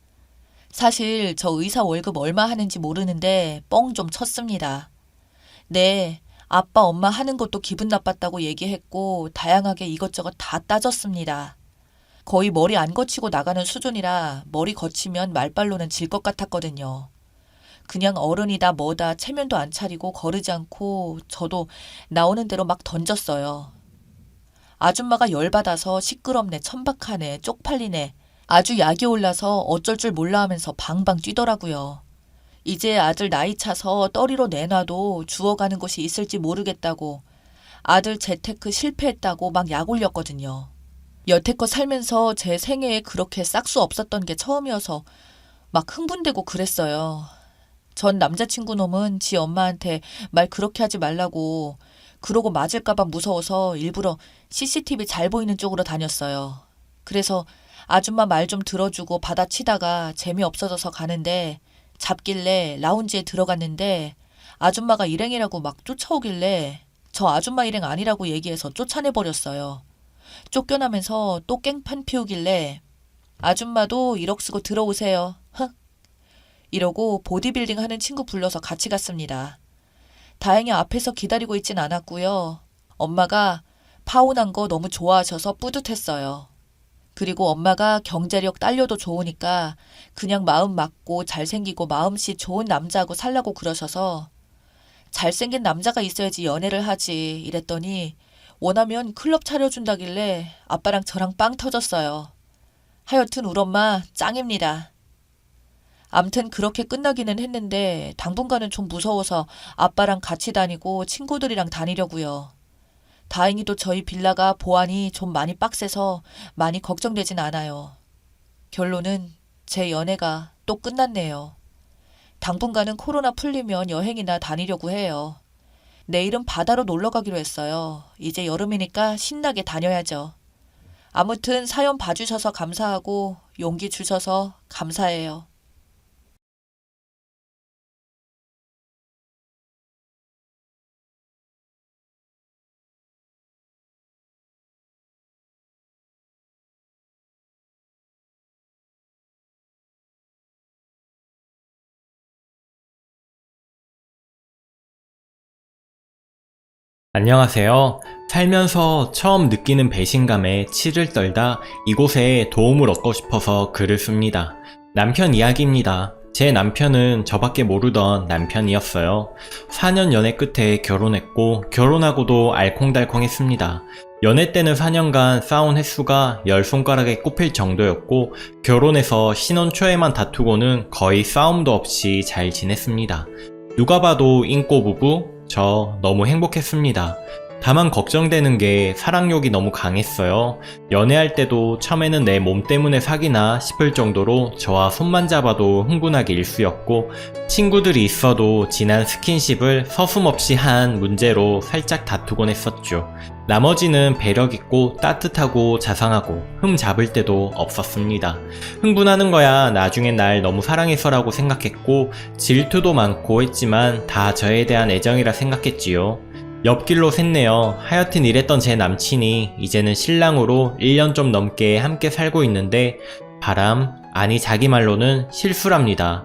[SPEAKER 2] 사실 저 의사 월급 얼마 하는지 모르는데 뻥 좀 쳤습니다. 네, 아빠 엄마 하는 것도 기분 나빴다고 얘기했고 다양하게 이것저것 다 따졌습니다. 거의 머리 안 거치고 나가는 수준이라 머리 거치면 말빨로는 질 것 같았거든요. 그냥 어른이다 뭐다 체면도 안 차리고 거르지 않고 저도 나오는 대로 막 던졌어요. 아줌마가 열받아서 시끄럽네, 천박하네, 쪽팔리네, 아주 약이 올라서 어쩔 줄 몰라 하면서 방방 뛰더라고요. 이제 아들 나이 차서 떠리로 내놔도 주워가는 곳이 있을지 모르겠다고, 아들 재테크 실패했다고 막 약 올렸거든요. 여태껏 살면서 제 생애에 그렇게 싹수 없었던 게 처음이어서 막 흥분되고 그랬어요. 전 남자친구 놈은 지 엄마한테 말 그렇게 하지 말라고, 그러고 맞을까봐 무서워서 일부러 CCTV 잘 보이는 쪽으로 다녔어요. 그래서 아줌마 말 좀 들어주고 받아치다가 재미없어져서 가는데 잡길래 라운지에 들어갔는데 아줌마가 일행이라고 막 쫓아오길래 저 아줌마 일행 아니라고 얘기해서 쫓아내버렸어요. 쫓겨나면서 또 깽판 피우길래 아줌마도 1억 쓰고 들어오세요. 이러고 보디빌딩 하는 친구 불러서 같이 갔습니다. 다행히 앞에서 기다리고 있진 않았고요. 엄마가 파혼한 거 너무 좋아하셔서 뿌듯했어요. 그리고 엄마가 경제력 딸려도 좋으니까 그냥 마음 맞고 잘생기고 마음씨 좋은 남자하고 살라고 그러셔서 잘생긴 남자가 있어야지 연애를 하지 이랬더니 원하면 클럽 차려준다길래 아빠랑 저랑 빵 터졌어요. 하여튼 우리 엄마 짱입니다. 암튼 그렇게 끝나기는 했는데 당분간은 좀 무서워서 아빠랑 같이 다니고 친구들이랑 다니려고요. 다행히도 저희 빌라가 보안이 좀 많이 빡세서 많이 걱정되진 않아요. 결론은 제 연애가 또 끝났네요. 당분간은 코로나 풀리면 여행이나 다니려고 해요. 내일은 바다로 놀러 가기로 했어요. 이제 여름이니까 신나게 다녀야죠. 아무튼 사연 봐주셔서 감사하고 용기 주셔서 감사해요.
[SPEAKER 3] 안녕하세요. 살면서 처음 느끼는 배신감에 치를 떨다 이곳에 도움을 얻고 싶어서 글을 씁니다. 남편 이야기입니다. 제 남편은 저밖에 모르던 남편이었어요. 4년 연애 끝에 결혼했고 결혼하고도 알콩달콩했습니다. 연애 때는 4년간 싸운 횟수가 10손가락에 꼽힐 정도였고 결혼해서 신혼 초에만 다투고는 거의 싸움도 없이 잘 지냈습니다. 누가 봐도 인꼬 부부, 저 너무 행복했습니다. 다만 걱정되는 게 사랑욕이 너무 강했어요. 연애할 때도 처음에는 내 몸 때문에 사귀나 싶을 정도로 저와 손만 잡아도 흥분하기 일쑤였고 친구들이 있어도 지난 스킨십을 서슴없이 한 문제로 살짝 다투곤 했었죠. 나머지는 배려있고 따뜻하고 자상하고 흠 잡을 때도 없었습니다. 흥분하는 거야 나중엔 날 너무 사랑해서라고 생각했고 질투도 많고 했지만 다 저에 대한 애정이라 생각했지요. 옆길로 샜네요. 하여튼 이랬던 제 남친이 이제는 신랑으로 1년 좀 넘게 함께 살고 있는데 바람, 아니 자기 말로는 실수랍니다.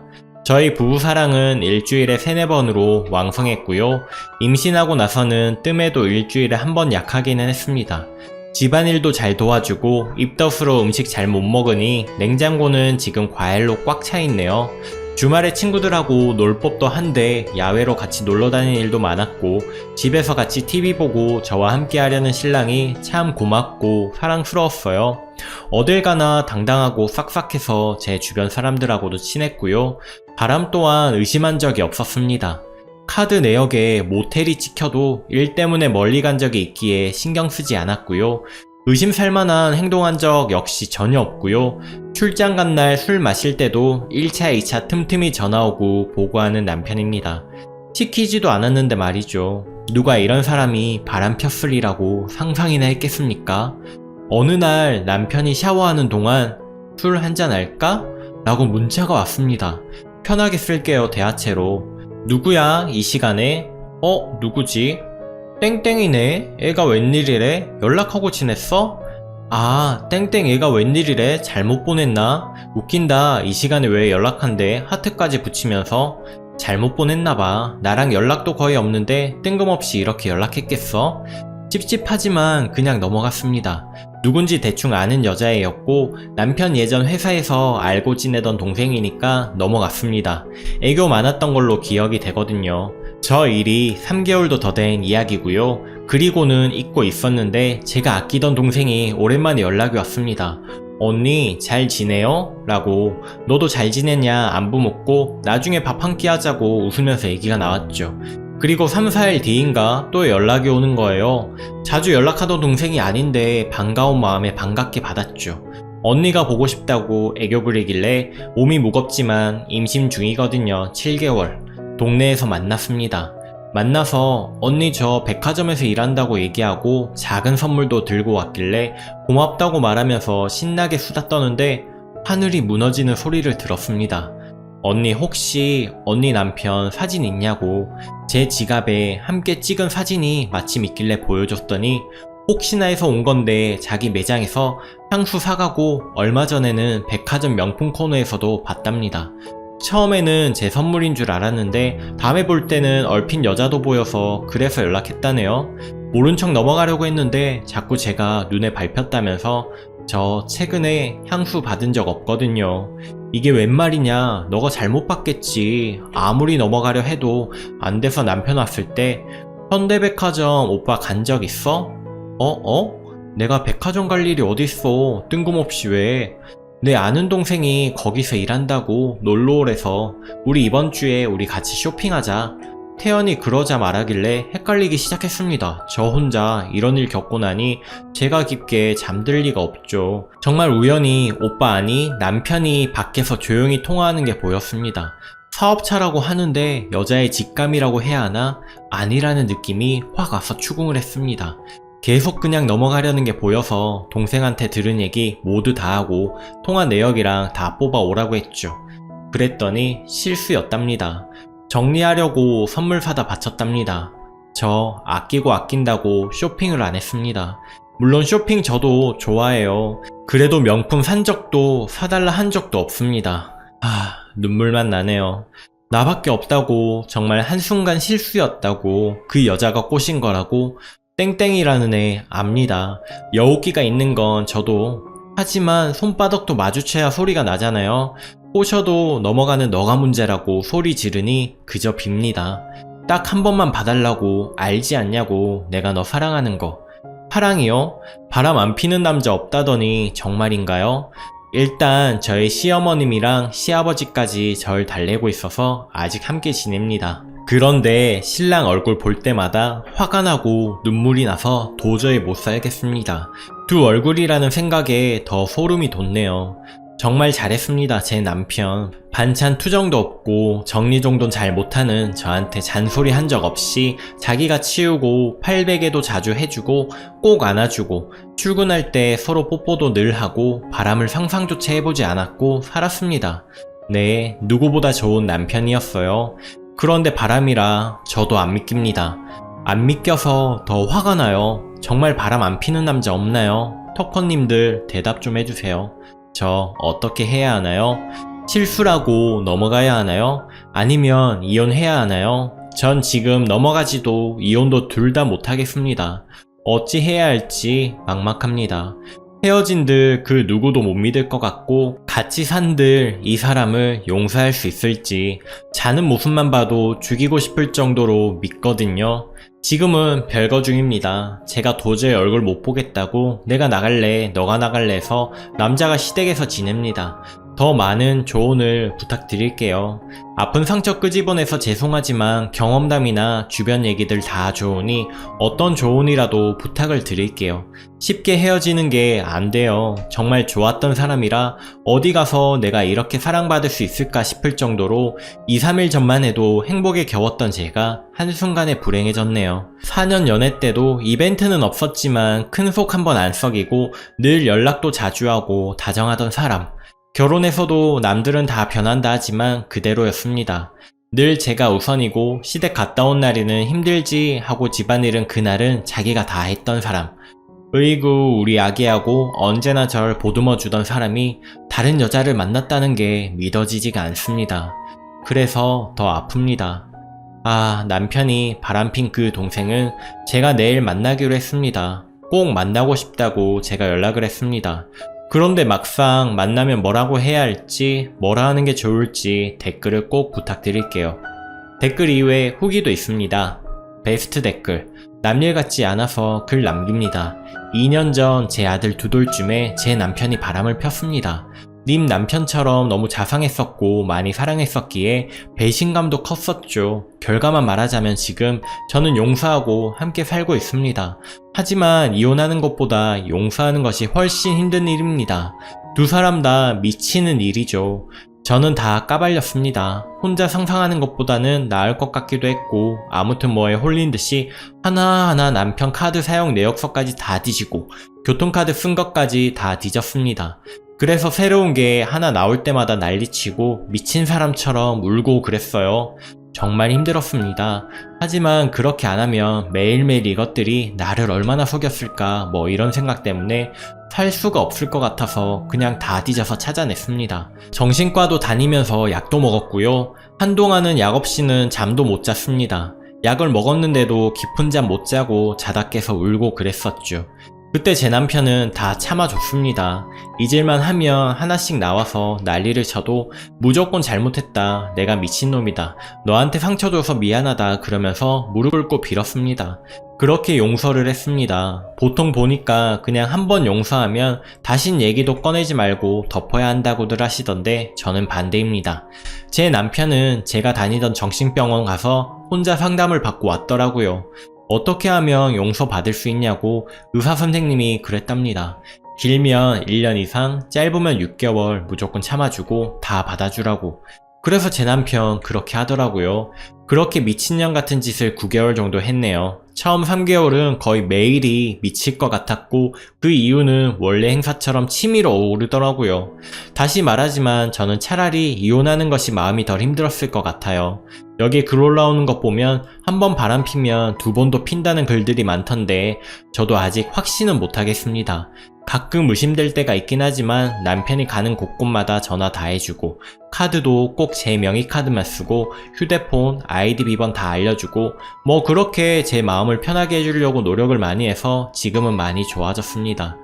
[SPEAKER 3] 저희 부부 사랑은 일주일에 3-4번으로 왕성했고요. 임신하고 나서는 뜸해도 일주일에 1번 약하기는 했습니다. 집안일도 잘 도와주고 입덧으로 음식 잘 못 먹으니 냉장고는 지금 과일로 꽉 차 있네요. 주말에 친구들하고 놀 법도 한데 야외로 같이 놀러 다니는 일도 많았고 집에서 같이 TV 보고 저와 함께 하려는 신랑이 참 고맙고 사랑스러웠어요. 어딜 가나 당당하고 싹싹해서 제 주변 사람들하고도 친했고요. 바람 또한 의심한 적이 없었습니다. 카드 내역에 모텔이 찍혀도 일 때문에 멀리 간 적이 있기에 신경 쓰지 않았고요. 의심살 만한 행동한 적 역시 전혀 없고요. 출장 간 날 술 마실 때도 1차, 2차 틈틈이 전화오고 보고하는 남편입니다. 시키지도 않았는데 말이죠. 누가 이런 사람이 바람 폈으리라고 상상이나 했겠습니까? 어느 날 남편이 샤워하는 동안 술 한잔 할까? 라고 문자가 왔습니다. 편하게 쓸게요, 대하체로. 누구야, 이 시간에? 누구지? 땡땡이네? 애가 웬일이래? 연락하고 지냈어? 아, 땡땡 애가 웬일이래? 잘못 보냈나? 웃긴다. 이 시간에 왜 연락한대? 하트까지 붙이면서. 잘못 보냈나봐. 나랑 연락도 거의 없는데 뜬금없이 이렇게 연락했겠어? 찝찝하지만 그냥 넘어갔습니다. 누군지 대충 아는 여자애였고 남편 예전 회사에서 알고 지내던 동생이니까 넘어갔습니다. 애교 많았던 걸로 기억이 되거든요. 저 일이 3개월도 더 된 이야기고요. 그리고는 잊고 있었는데 제가 아끼던 동생이 오랜만에 연락이 왔습니다. 언니 잘 지내요? 라고. 너도 잘 지냈냐 안부 묻고 나중에 밥 한 끼 하자고 웃으면서 얘기가 나왔죠. 그리고 3-4일 뒤인가 또 연락이 오는 거예요. 자주 연락하던 동생이 아닌데 반가운 마음에 반갑게 받았죠. 언니가 보고 싶다고 애교 부리길래 몸이 무겁지만 임신 중이거든요. 7개월. 동네에서 만났습니다. 만나서 언니 저 백화점에서 일한다고 얘기하고 작은 선물도 들고 왔길래 고맙다고 말하면서 신나게 수다 떠는데 하늘이 무너지는 소리를 들었습니다. 언니 혹시 언니 남편 사진 있냐고. 제 지갑에 함께 찍은 사진이 마침 있길래 보여줬더니 혹시나 해서 온 건데 자기 매장에서 향수 사가고 얼마 전에는 백화점 명품 코너에서도 봤답니다. 처음에는 제 선물인 줄 알았는데 다음에 볼 때는 얼핏 여자도 보여서 그래서 연락했다네요. 모른 척 넘어가려고 했는데 자꾸 제가 눈에 밟혔다면서 저 최근에 향수 받은 적 없거든요. 이게 웬 말이냐, 너가 잘못 받겠지. 아무리 넘어가려 해도 안 돼서 남편 왔을 때 현대백화점 오빠 간 적 있어? 내가 백화점 갈 일이 어딨어. 뜬금없이 왜. 내 아는 동생이 거기서 일한다고 놀러 오래서 우리 이번 주에 우리 같이 쇼핑하자. 태연이 그러자 말하길래 헷갈리기 시작했습니다. 저 혼자 이런 일 겪고 나니 제가 깊게 잠들 리가 없죠. 정말 우연히 오빠 아니 남편이 밖에서 조용히 통화하는 게 보였습니다. 사업차라고 하는데 여자의 직감이라고 해야 하나? 아니라는 느낌이 확 와서 추궁을 했습니다. 계속 그냥 넘어가려는 게 보여서 동생한테 들은 얘기 모두 다 하고 통화 내역이랑 다 뽑아 오라고 했죠. 그랬더니 실수였답니다. 정리하려고 선물 사다 바쳤답니다. 저 아끼고 아낀다고 쇼핑을 안 했습니다. 물론 쇼핑 저도 좋아해요. 그래도 명품 산 적도 사달라 한 적도 없습니다. 눈물만 나네요. 나밖에 없다고, 정말 한순간 실수였다고, 그 여자가 꼬신 거라고. 땡땡이라는 애 압니다. 여우기가 있는 건 저도. 하지만 손바닥도 마주쳐야 소리가 나잖아요. 꼬셔도 넘어가는 너가 문제라고 소리 지르니 그저 빕니다. 딱 한 번만 봐달라고. 알지 않냐고. 내가 너 사랑하는 거. 사랑이요? 바람 안 피는 남자 없다더니 정말인가요? 일단 저희 시어머님이랑 시아버지까지 절 달래고 있어서 아직 함께 지냅니다. 그런데 신랑 얼굴 볼 때마다 화가 나고 눈물이 나서 도저히 못 살겠습니다. 두 얼굴이라는 생각에 더 소름이 돋네요. 정말 잘했습니다, 제 남편. 반찬 투정도 없고 정리정돈 잘 못하는 저한테 잔소리 한 적 없이 자기가 치우고 팔베개도 자주 해주고 꼭 안아주고 출근할 때 서로 뽀뽀도 늘 하고 바람을 상상조차 해보지 않았고 살았습니다. 네, 누구보다 좋은 남편이었어요. 그런데 바람이라 저도 안 믿깁니다. 안 믿겨서 더 화가 나요. 정말 바람 안 피는 남자 없나요? 터커님들 대답 좀 해주세요. 저 어떻게 해야 하나요? 실수라고 넘어가야 하나요? 아니면 이혼해야 하나요? 전 지금 넘어가지도 이혼도 둘 다 못하겠습니다. 어찌 해야 할지 막막합니다. 헤어진들 그 누구도 못 믿을 것 같고 같이 산들 이 사람을 용서할 수 있을지 자는 모습만 봐도 죽이고 싶을 정도로 믿거든요. 지금은 별거 중입니다. 제가 도저히 얼굴 못 보겠다고 내가 나갈래 너가 나갈래 해서 남자가 시댁에서 지냅니다. 더 많은 조언을 부탁드릴게요. 아픈 상처 끄집어내서 죄송하지만 경험담이나 주변 얘기들 다 좋으니 어떤 조언이라도 부탁을 드릴게요. 쉽게 헤어지는 게 안 돼요. 정말 좋았던 사람이라 어디 가서 내가 이렇게 사랑받을 수 있을까 싶을 정도로 2, 3일 전만 해도 행복에 겨웠던 제가 한순간에 불행해졌네요. 4년 연애 때도 이벤트는 없었지만 큰 속 한번 안 썩이고 늘 연락도 자주 하고 다정하던 사람. 결혼해서도 남들은 다 변한다 하지만 그대로였습니다. 늘 제가 우선이고 시댁 갔다 온 날에는 힘들지 하고 집안일은 그날은 자기가 다 했던 사람. 으이구 우리 아기하고 언제나 절 보듬어 주던 사람이 다른 여자를 만났다는 게 믿어지지가 않습니다. 그래서 더 아픕니다. 아, 남편이 바람핀 그 동생은 제가 내일 만나기로 했습니다. 꼭 만나고 싶다고 제가 연락을 했습니다. 그런데 막상 만나면 뭐라고 해야 할지, 뭐라 하는 게 좋을지 댓글을 꼭 부탁드릴게요. 댓글 이외에 후기도 있습니다. 베스트 댓글, 남일 같지 않아서 글 남깁니다. 2년 전 제 아들 2돌쯤에 제 남편이 바람을 폈습니다. 님 남편처럼 너무 자상했었고 많이 사랑했었기에 배신감도 컸었죠. 결과만 말하자면 지금 저는 용서하고 함께 살고 있습니다. 하지만 이혼하는 것보다 용서하는 것이 훨씬 힘든 일입니다. 두 사람 다 미치는 일이죠. 저는 다 까발렸습니다. 혼자 상상하는 것보다는 나을 것 같기도 했고 아무튼 뭐에 홀린 듯이 하나하나 남편 카드 사용 내역서까지 다 뒤지고 교통카드 쓴 것까지 다 뒤졌습니다. 그래서 새로운 게 하나 나올 때마다 난리치고 미친 사람처럼 울고 그랬어요. 정말 힘들었습니다. 하지만 그렇게 안 하면 매일매일 이것들이 나를 얼마나 속였을까 뭐 이런 생각 때문에 살 수가 없을 것 같아서 그냥 다 뒤져서 찾아냈습니다. 정신과도 다니면서 약도 먹었고요. 한동안은 약 없이는 잠도 못 잤습니다. 약을 먹었는데도 깊은 잠 못 자고 자다 깨서 울고 그랬었죠. 그때 제 남편은 다 참아줬습니다. 잊을만 하면 하나씩 나와서 난리를 쳐도 무조건 잘못했다. 내가 미친놈이다. 너한테 상처 줘서 미안하다. 그러면서 무릎 꿇고 빌었습니다. 그렇게 용서를 했습니다. 보통 보니까 그냥 한 번 용서하면 다신 얘기도 꺼내지 말고 덮어야 한다고들 하시던데 저는 반대입니다. 제 남편은 제가 다니던 정신병원 가서 혼자 상담을 받고 왔더라고요. 어떻게 하면 용서받을 수 있냐고 의사 선생님이 그랬답니다. 길면 1년 이상, 짧으면 6개월 무조건 참아주고 다 받아주라고. 그래서 제 남편 그렇게 하더라고요. 그렇게 미친년 같은 짓을 9개월 정도 했네요. 처음 3개월은 거의 매일이 미칠 것 같았고 그 이유는 원래 행사처럼 치밀어 오르더라고요. 다시 말하지만 저는 차라리 이혼하는 것이 마음이 덜 힘들었을 것 같아요. 여기 글 올라오는 것 보면 한 번 바람 피면 2번도 핀다는 글들이 많던데 저도 아직 확신은 못하겠습니다. 가끔 의심될 때가 있긴 하지만 남편이 가는 곳곳마다 전화 다 해주고 카드도 꼭 제 명의 카드만 쓰고 휴대폰, 아이디 비번 다 알려주고 뭐 그렇게 제 마음을 편하게 해주려고 노력을 많이 해서 지금은 많이 좋아졌습니다.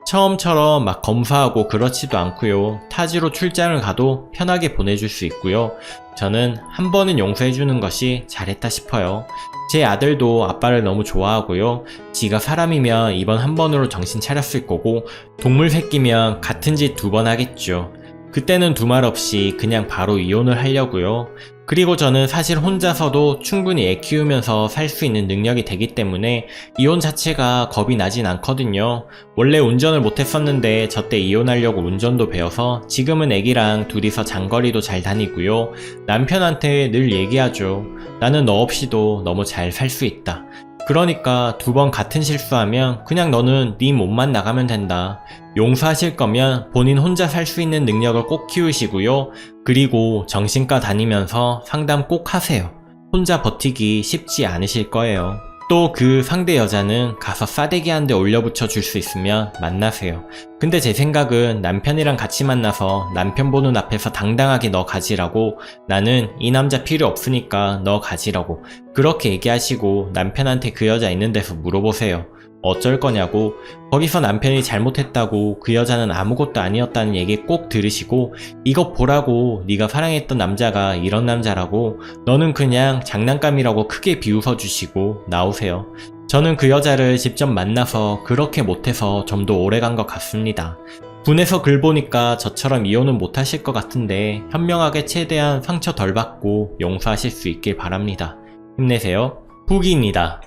[SPEAKER 3] 처음처럼 막 검사하고 그렇지도 않고요. 타지로 출장을 가도 편하게 보내줄 수 있고요. 저는 한 번은 용서해주는 것이 잘했다 싶어요. 제 아들도 아빠를 너무 좋아하고요. 지가 사람이면 이번 한 번으로 정신 차렸을 거고 동물 새끼면 같은 짓 2번 하겠죠. 그때는 두말 없이 그냥 바로 이혼을 하려고요. 그리고 저는 사실 혼자서도 충분히 애 키우면서 살 수 있는 능력이 되기 때문에 이혼 자체가 겁이 나진 않거든요. 원래 운전을 못했었는데 저때 이혼하려고 운전도 배워서 지금은 애기랑 둘이서 장거리도 잘 다니고요. 남편한테 늘 얘기하죠. 나는 너 없이도 너무 잘 살 수 있다. 그러니까 2번 같은 실수하면 그냥 너는 네 몸만 나가면 된다. 용서하실 거면 본인 혼자 살 수 있는 능력을 꼭 키우시고요. 그리고 정신과 다니면서 상담 꼭 하세요. 혼자 버티기 쉽지 않으실 거예요. 또 그 상대 여자는 가서 싸대기 한 대 올려붙여 줄 수 있으면 만나세요. 근데 제 생각은 남편이랑 같이 만나서 남편 보는 앞에서 당당하게 너 가지라고, 나는 이 남자 필요 없으니까 너 가지라고 그렇게 얘기하시고 남편한테 그 여자 있는 데서 물어보세요. 어쩔 거냐고. 거기서 남편이 잘못했다고 그 여자는 아무것도 아니었다는 얘기 꼭 들으시고, 이거 보라고, 네가 사랑했던 남자가 이런 남자라고, 너는 그냥 장난감이라고 크게 비웃어 주시고 나오세요. 저는 그 여자를 직접 만나서 그렇게 못해서 좀 더 오래 간 것 같습니다. 분해서 글 보니까 저처럼 이혼은 못하실 것 같은데 현명하게 최대한 상처 덜 받고 용서하실 수 있길 바랍니다. 힘내세요. 후기입니다.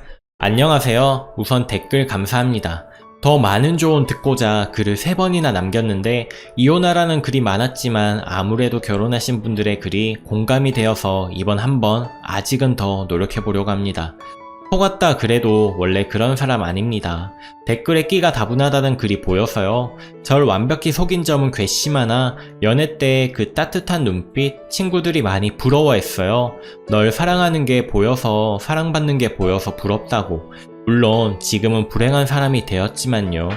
[SPEAKER 3] 안녕하세요. 우선 댓글 감사합니다. 더 많은 조언 듣고자 글을 3번이나 남겼는데 이혼하라는 글이 많았지만 아무래도 결혼하신 분들의 글이 공감이 되어서 이번 한번 아직은 더 노력해보려고 합니다. 속았다 그래도 원래 그런 사람 아닙니다. 댓글에 끼가 다분하다는 글이 보여서요. 절 완벽히 속인 점은 괘씸하나 연애 때 그 따뜻한 눈빛 친구들이 많이 부러워했어요. 널 사랑하는 게 보여서, 사랑받는 게 보여서 부럽다고. 물론 지금은 불행한 사람이 되었지만요.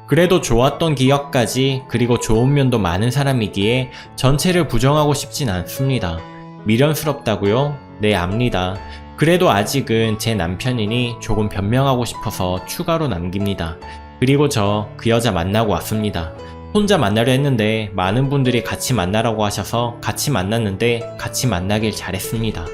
[SPEAKER 3] 그래도 좋았던 기억까지, 그리고 좋은 면도 많은 사람이기에 전체를 부정하고 싶진 않습니다. 미련스럽다고요? 네, 압니다. 그래도 아직은 제 남편이니 조금 변명하고 싶어서 추가로 남깁니다. 그리고 저 그 여자 만나고 왔습니다. 혼자 만나려 했는데 많은 분들이 같이 만나라고 하셔서 같이 만났는데 같이 만나길 잘했습니다.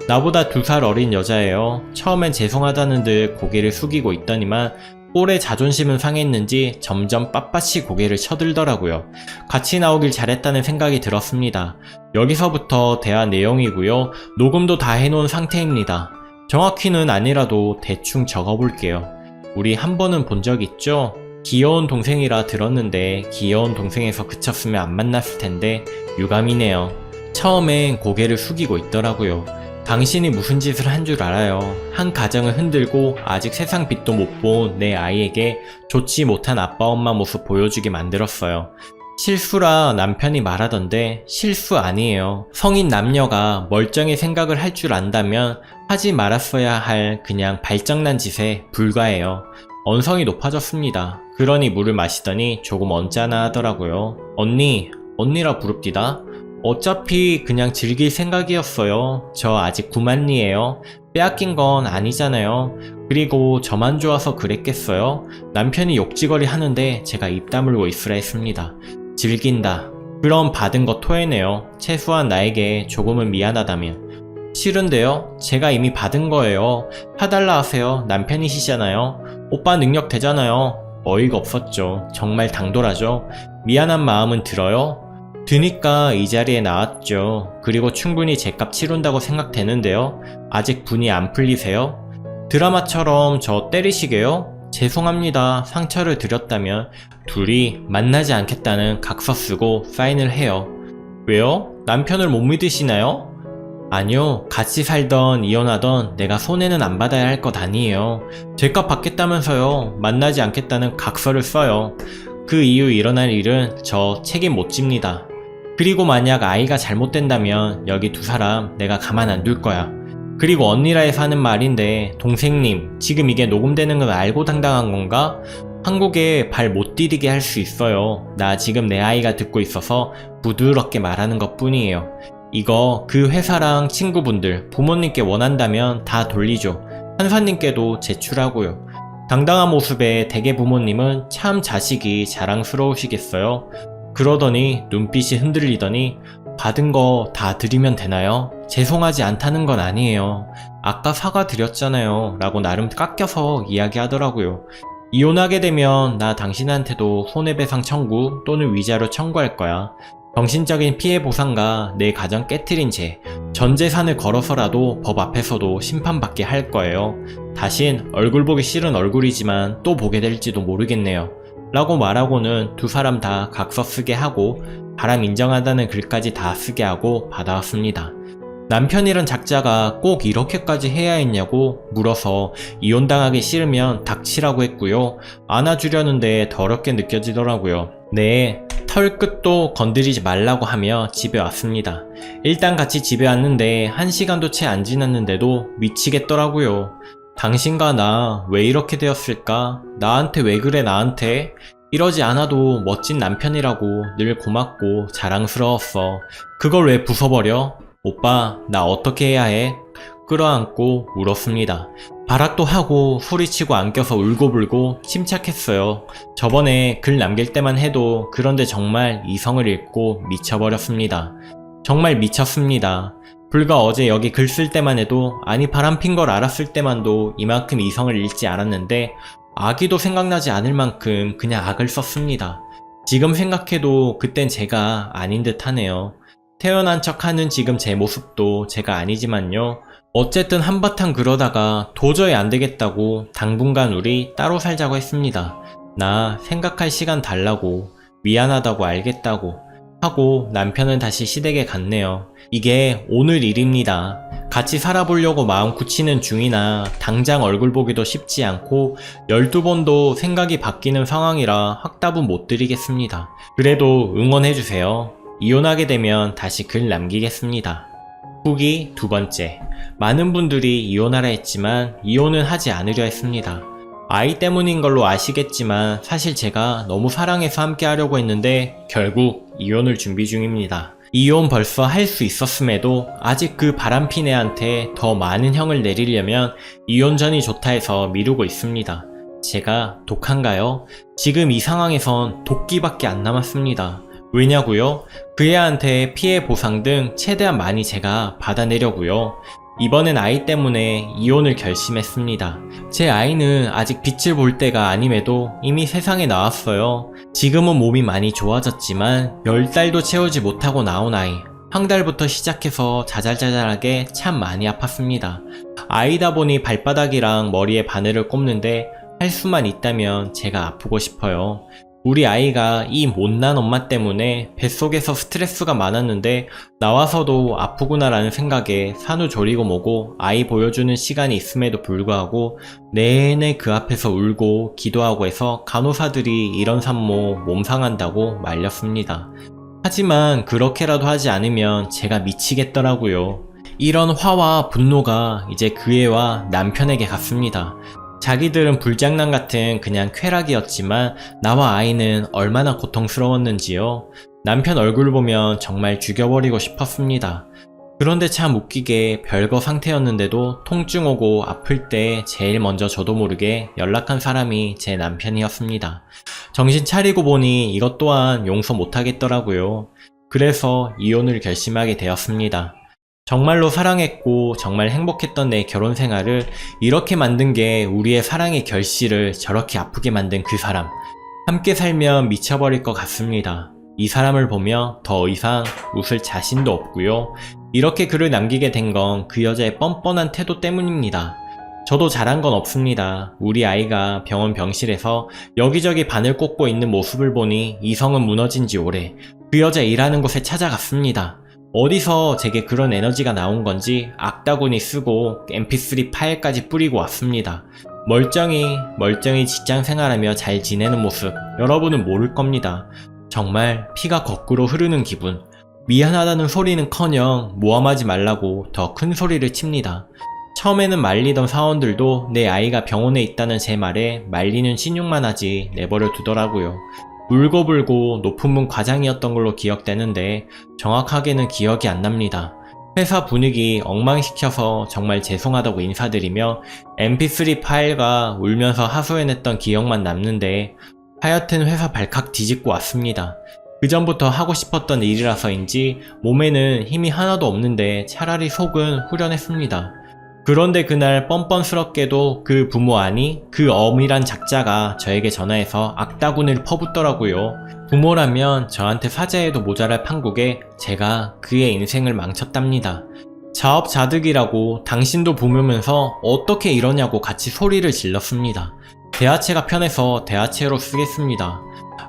[SPEAKER 3] 나보다 2살 어린 여자예요. 처음엔 죄송하다는 듯 고개를 숙이고 있더니만 꼴의 자존심은 상했는지 점점 빳빳이 고개를 쳐들더라고요. 같이 나오길 잘했다는 생각이 들었습니다. 여기서부터 대화 내용이고요. 녹음도 다 해놓은 상태입니다. 정확히는 아니라도 대충 적어볼게요. 우리 한 번은 본 적 있죠? 귀여운 동생이라 들었는데 귀여운 동생에서 그쳤으면 안 만났을 텐데 유감이네요. 처음엔 고개를 숙이고 있더라고요. 당신이 무슨 짓을 한 줄 알아요. 한 가정을 흔들고 아직 세상 빛도 못 본 내 아이에게 좋지 못한 아빠 엄마 모습 보여주게 만들었어요. 실수라 남편이 말하던데 실수 아니에요. 성인 남녀가 멀쩡히 생각을 할 줄 안다면 하지 말았어야 할 그냥 발정난 짓에 불과해요. 언성이 높아졌습니다. 그러니 물을 마시더니 조금 언짢아 하더라고요. 언니라 부릅디다. 어차피 그냥 즐길 생각이었어요. 저 아직 9만리에요. 빼앗긴 건 아니잖아요. 그리고 저만 좋아서 그랬겠어요? 남편이 욕지거리 하는데 제가 입 다물고 있으라 했습니다. 즐긴다. 그럼 받은 거 토해내요. 최소한 나에게 조금은 미안하다면. 싫은데요? 제가 이미 받은 거예요. 사달라 하세요. 남편이시잖아요. 오빠 능력 되잖아요. 어이가 없었죠. 정말 당돌하죠. 미안한 마음은 들어요? 드니까 이 자리에 나왔죠. 그리고 충분히 제값 치른다고 생각되는데요. 아직 분이 안 풀리세요? 드라마처럼 저 때리시게요? 죄송합니다. 상처를 드렸다면. 둘이 만나지 않겠다는 각서 쓰고 사인을 해요. 왜요? 남편을 못 믿으시나요? 아니요. 같이 살던 이혼하던 내가 손해는 안 받아야 할 것 아니에요. 죄값 받겠다면서요. 만나지 않겠다는 각서를 써요. 그 이후 일어날 일은 저 책임 못 집니다. 그리고 만약 아이가 잘못된다면 여기 2사람 내가 가만 안 둘 거야. 그리고 언니라 해서 하는 말인데 동생님, 지금 이게 녹음되는 건 알고 당당한 건가? 한국에 발 못 디디게 할 수 있어요. 나 지금 내 아이가 듣고 있어서 부드럽게 말하는 것 뿐이에요. 이거 그 회사랑 친구분들, 부모님께 원한다면 다 돌리죠. 판사님께도 제출하고요. 당당한 모습에 대개 부모님은 참 자식이 자랑스러우시겠어요? 그러더니 눈빛이 흔들리더니 받은 거 다 드리면 되나요? 죄송하지 않다는 건 아니에요. 아까 사과 드렸잖아요. 라고 나름 깎여서 이야기하더라고요. 이혼하게 되면 나 당신한테도 손해배상 청구 또는 위자료 청구할 거야. 정신적인 피해 보상과 내 가정 깨트린 죄, 전 재산을 걸어서라도 법 앞에서도 심판받게 할 거예요. 다신 얼굴 보기 싫은 얼굴이지만 또 보게 될지도 모르겠네요. 라고 말하고는 2사람 다 각서 쓰게 하고 바람 인정한다는 글까지 다 쓰게 하고 받아왔습니다. 남편이란 작자가 꼭 이렇게까지 해야 했냐고 물어서 이혼당하기 싫으면 닥치라고 했고요. 안아주려는데 더럽게 느껴지더라고요. 네, 털끝도 건드리지 말라고 하며 집에 왔습니다. 일단 같이 집에 왔는데 1시간도 채 안 지났는데도 미치겠더라고요. 당신과 나 왜 이렇게 되었을까? 나한테 왜 그래 나한테? 이러지 않아도 멋진 남편이라고 늘 고맙고 자랑스러웠어. 그걸 왜 부숴버려? 오빠, 나 어떻게 해야 해? 끌어안고 울었습니다. 발악도 하고 소리치고 안겨서 울고불고 침착했어요. 저번에 글 남길 때만 해도 그런데 정말 이성을 잃고 미쳐버렸습니다. 정말 미쳤습니다. 불과 어제 여기 글 쓸 때만 해도 아니 바람핀 걸 알았을 때만도 이만큼 이성을 잃지 않았는데 악의도 생각나지 않을 만큼 그냥 악을 썼습니다. 지금 생각해도 그땐 제가 아닌 듯 하네요. 태어난 척하는 지금 제 모습도 제가 아니지만요. 어쨌든 한바탕 그러다가 도저히 안 되겠다고 당분간 우리 따로 살자고 했습니다. 나 생각할 시간 달라고, 미안하다고 알겠다고 하고 남편은 다시 시댁에 갔네요. 이게 오늘 일입니다. 같이 살아보려고 마음 굳히는 중이나 당장 얼굴 보기도 쉽지 않고 12번도 생각이 바뀌는 상황이라 확답은 못 드리겠습니다. 그래도 응원해주세요. 이혼하게 되면 다시 글 남기겠습니다. 후기 두 번째. 많은 분들이 이혼하라 했지만 이혼은 하지 않으려 했습니다. 아이 때문인 걸로 아시겠지만 사실 제가 너무 사랑해서 함께 하려고 했는데 결국 이혼을 준비 중입니다. 이혼 벌써 할 수 있었음에도 아직 그 바람핀 애한테 더 많은 형을 내리려면 이혼 전이 좋다 해서 미루고 있습니다. 제가 독한가요? 지금 이 상황에선 도끼밖에 안 남았습니다. 왜냐고요? 그 애한테 피해 보상 등 최대한 많이 제가 받아내려고요. 이번엔 아이 때문에 이혼을 결심했습니다. 제 아이는 아직 빛을 볼 때가 아님에도 이미 세상에 나왔어요. 지금은 몸이 많이 좋아졌지만 10달도 채우지 못하고 나온 아이. 황달부터 시작해서 자잘자잘하게 참 많이 아팠습니다. 아이다 보니 발바닥이랑 머리에 바늘을 꼽는데 할 수만 있다면 제가 아프고 싶어요. 우리 아이가 이 못난 엄마 때문에 뱃속에서 스트레스가 많았는데 나와서도 아프구나라는 생각에 산후조리고 뭐고 아이 보여주는 시간이 있음에도 불구하고 내내 그 앞에서 울고 기도하고 해서 간호사들이 이런 산모 몸 상한다고 말렸습니다. 하지만 그렇게라도 하지 않으면 제가 미치겠더라고요. 이런 화와 분노가 이제 그 애와 남편에게 갔습니다. 자기들은 불장난 같은 그냥 쾌락이었지만 나와 아이는 얼마나 고통스러웠는지요. 남편 얼굴 보면 정말 죽여버리고 싶었습니다. 그런데 참 웃기게 별거 상태였는데도 통증 오고 아플 때 제일 먼저 저도 모르게 연락한 사람이 제 남편이었습니다. 정신 차리고 보니 이것 또한 용서 못하겠더라고요. 그래서 이혼을 결심하게 되었습니다. 정말로 사랑했고 정말 행복했던 내 결혼 생활을 이렇게 만든 게 우리의 사랑의 결실을 저렇게 아프게 만든 그 사람. 함께 살면 미쳐버릴 것 같습니다. 이 사람을 보며 더 이상 웃을 자신도 없고요. 이렇게 글을 남기게 된 건 그 여자의 뻔뻔한 태도 때문입니다. 저도 잘한 건 없습니다. 우리 아이가 병원 병실에서 여기저기 바늘 꽂고 있는 모습을 보니 이성은 무너진 지 오래. 그 여자 일하는 곳에 찾아갔습니다. 어디서 제게 그런 에너지가 나온 건지 악다구니 쓰고 mp3 파일까지 뿌리고 왔습니다. 멀쩡히 직장 생활하며 잘 지내는 모습 여러분은 모를 겁니다. 정말 피가 거꾸로 흐르는 기분. 미안하다는 소리는커녕 모함하지 말라고 더 큰 소리를 칩니다. 처음에는 말리던 사원들도 내 아이가 병원에 있다는 제 말에 말리는 신용만 하지 내버려 두더라고요. 울고불고 높은 문 과장이었던 걸로 기억되는데 정확하게는 기억이 안 납니다. 회사 분위기 엉망시켜서 정말 죄송하다고 인사드리며 mp3 파일과 울면서 하소연했던 기억만 남는데 하여튼 회사 발칵 뒤집고 왔습니다. 그 전부터 하고 싶었던 일이라서인지 몸에는 힘이 하나도 없는데 차라리 속은 후련했습니다. 그런데 그날 뻔뻔스럽게도 그 부모 아니 그 엄이란 작자가 저에게 전화해서 악다구니를 퍼붓더라고요. 부모라면 저한테 사죄해도 모자랄 판국에 제가 그의 인생을 망쳤답니다. 자업자득이라고 당신도 부모면서 어떻게 이러냐고 같이 소리를 질렀습니다. 대하체가 편해서 대하체로 쓰겠습니다.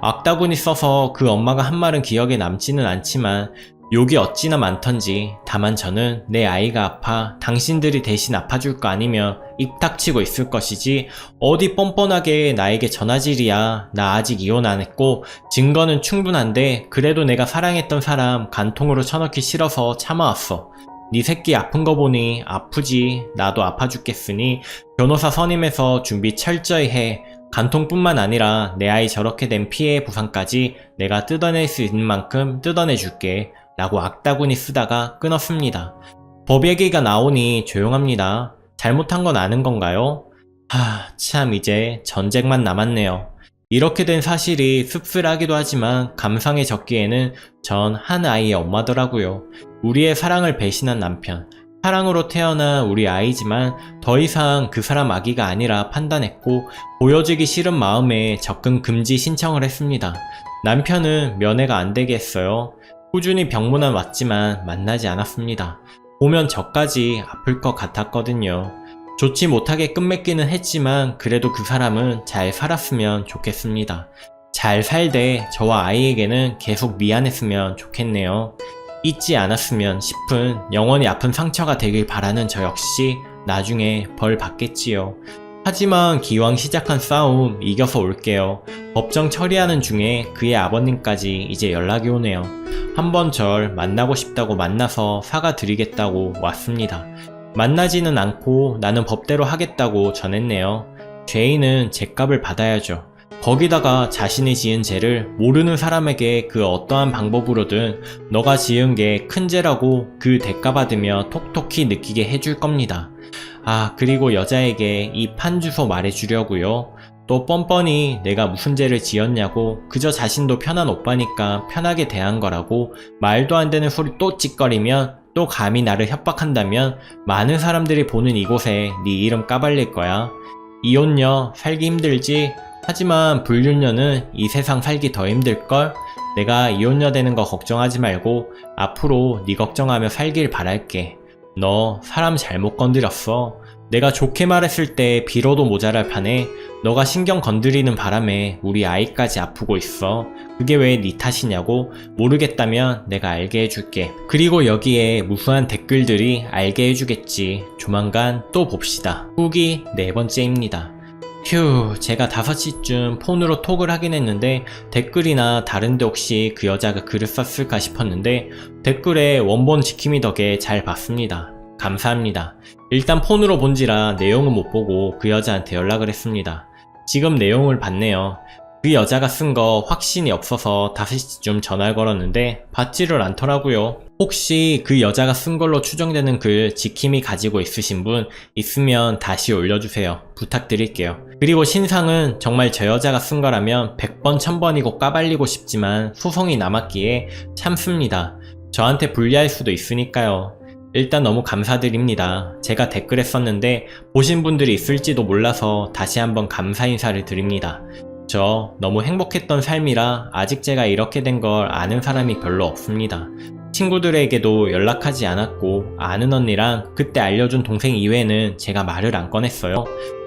[SPEAKER 3] 악다구니 써서 그 엄마가 한 말은 기억에 남지는 않지만 욕이 어찌나 많던지 다만 저는 내 아이가 아파 당신들이 대신 아파줄 거 아니면 입 닥치고 있을 것이지 어디 뻔뻔하게 나에게 전화질이야. 나 아직 이혼 안 했고 증거는 충분한데 그래도 내가 사랑했던 사람 간통으로 쳐넣기 싫어서 참아왔어. 네 새끼 아픈 거 보니 아프지. 나도 아파 죽겠으니 변호사 선임해서 준비 철저히 해. 간통뿐만 아니라 내 아이 저렇게 된 피해 보상까지 내가 뜯어낼 수 있는 만큼 뜯어내줄게. 라고 악다구니 쓰다가 끊었습니다. 법 얘기가 나오니 조용합니다. 잘못한 건 아는 건가요? 참 이제 전쟁만 남았네요. 이렇게 된 사실이 씁쓸하기도 하지만 감상에 적기에는 전 한 아이의 엄마더라고요. 우리의 사랑을 배신한 남편. 사랑으로 태어난 우리 아이지만 더 이상 그 사람 아기가 아니라 판단했고 보여주기 싫은 마음에 접근 금지 신청을 했습니다. 남편은 면회가 안 되게 했어요. 꾸준히 병문안 왔지만 만나지 않았습니다. 보면 저까지 아플 것 같았거든요. 좋지 못하게 끝맺기는 했지만 그래도 그 사람은 잘 살았으면 좋겠습니다. 잘 살되 저와 아이에게는 계속 미안했으면 좋겠네요. 잊지 않았으면 싶은 영원히 아픈 상처가 되길 바라는 저 역시 나중에 벌 받겠지요. 하지만 기왕 시작한 싸움 이겨서 올게요. 법정 처리하는 중에 그의 아버님까지 이제 연락이 오네요. 한번 절 만나고 싶다고 만나서 사과드리겠다고 왔습니다. 만나지는 않고 나는 법대로 하겠다고 전했네요. 죄인은 죄값을 받아야죠. 거기다가 자신이 지은 죄를 모르는 사람에게 그 어떠한 방법으로든 너가 지은 게 큰 죄라고 그 대가 받으며 톡톡히 느끼게 해줄 겁니다. 그리고 여자에게 이 판 주소 말해주려고요. 또 뻔뻔히 내가 무슨 죄를 지었냐고 그저 자신도 편한 오빠니까 편하게 대한 거라고 말도 안 되는 소리 또 찌꺼리면 또 감히 나를 협박한다면 많은 사람들이 보는 이곳에 네 이름 까발릴 거야. 이혼녀 살기 힘들지? 하지만 불륜녀는 이 세상 살기 더 힘들걸? 내가 이혼녀 되는 거 걱정하지 말고 앞으로 네 걱정하며 살길 바랄게. 너 사람 잘못 건드렸어. 내가 좋게 말했을 때 빌어도 모자랄 판에 너가 신경 건드리는 바람에 우리 아이까지 아프고 있어. 그게 왜 네 탓이냐고? 모르겠다면 내가 알게 해줄게. 그리고 여기에 무수한 댓글들이 알게 해주겠지. 조만간 또 봅시다. 후기 4번째입니다. 휴, 제가 5시쯤 폰으로 톡을 하긴 했는데 댓글이나 다른데 혹시 그 여자가 글을 썼을까 싶었는데 댓글에 원본 지킴이 덕에 잘 봤습니다. 감사합니다. 일단 폰으로 본지라 내용은 못 보고 그 여자한테 연락을 했습니다. 지금 내용을 봤네요. 그 여자가 쓴 거 확신이 없어서 5시쯤 전화를 걸었는데 받지를 않더라고요. 혹시 그 여자가 쓴 걸로 추정되는 글 지킴이 가지고 있으신 분 있으면 다시 올려주세요. 부탁드릴게요. 그리고 신상은 정말 저 여자가 쓴 거라면 100번 1000번이고 까발리고 싶지만 소송이 남았기에 참습니다. 저한테 불리할 수도 있으니까요. 일단 너무 감사드립니다. 제가 댓글에 썼는데 보신 분들이 있을지도 몰라서 다시 한번 감사 인사를 드립니다. 저 너무 행복했던 삶이라 아직 제가 이렇게 된 걸 아는 사람이 별로 없습니다. 친구들에게도 연락하지 않았고 아는 언니랑 그때 알려준 동생 이외에는 제가 말을 안 꺼냈어요.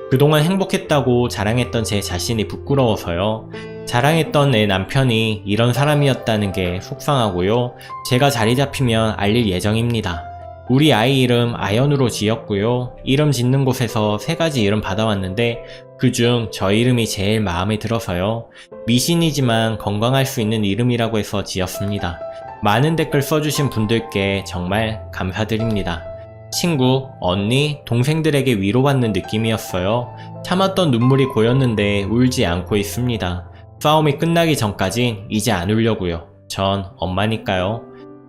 [SPEAKER 3] 그동안 행복했다고 자랑했던 제 자신이 부끄러워서요. 자랑했던 내 남편이 이런 사람이었다는 게 속상하고요. 제가 자리 잡히면 알릴 예정입니다. 우리 아이 이름 아연으로 지었고요. 이름 짓는 곳에서 3가지 이름 받아왔는데 그중 저 이름이 제일 마음에 들어서요. 미신이지만 건강할 수 있는 이름이라고 해서 지었습니다. 많은 댓글 써주신 분들께 정말 감사드립니다. 친구, 언니, 동생들에게 위로받는 느낌이었어요. 참았던 눈물이 고였는데 울지 않고 있습니다. 싸움이 끝나기 전까진 이제 안 울려고요. 전 엄마니까요.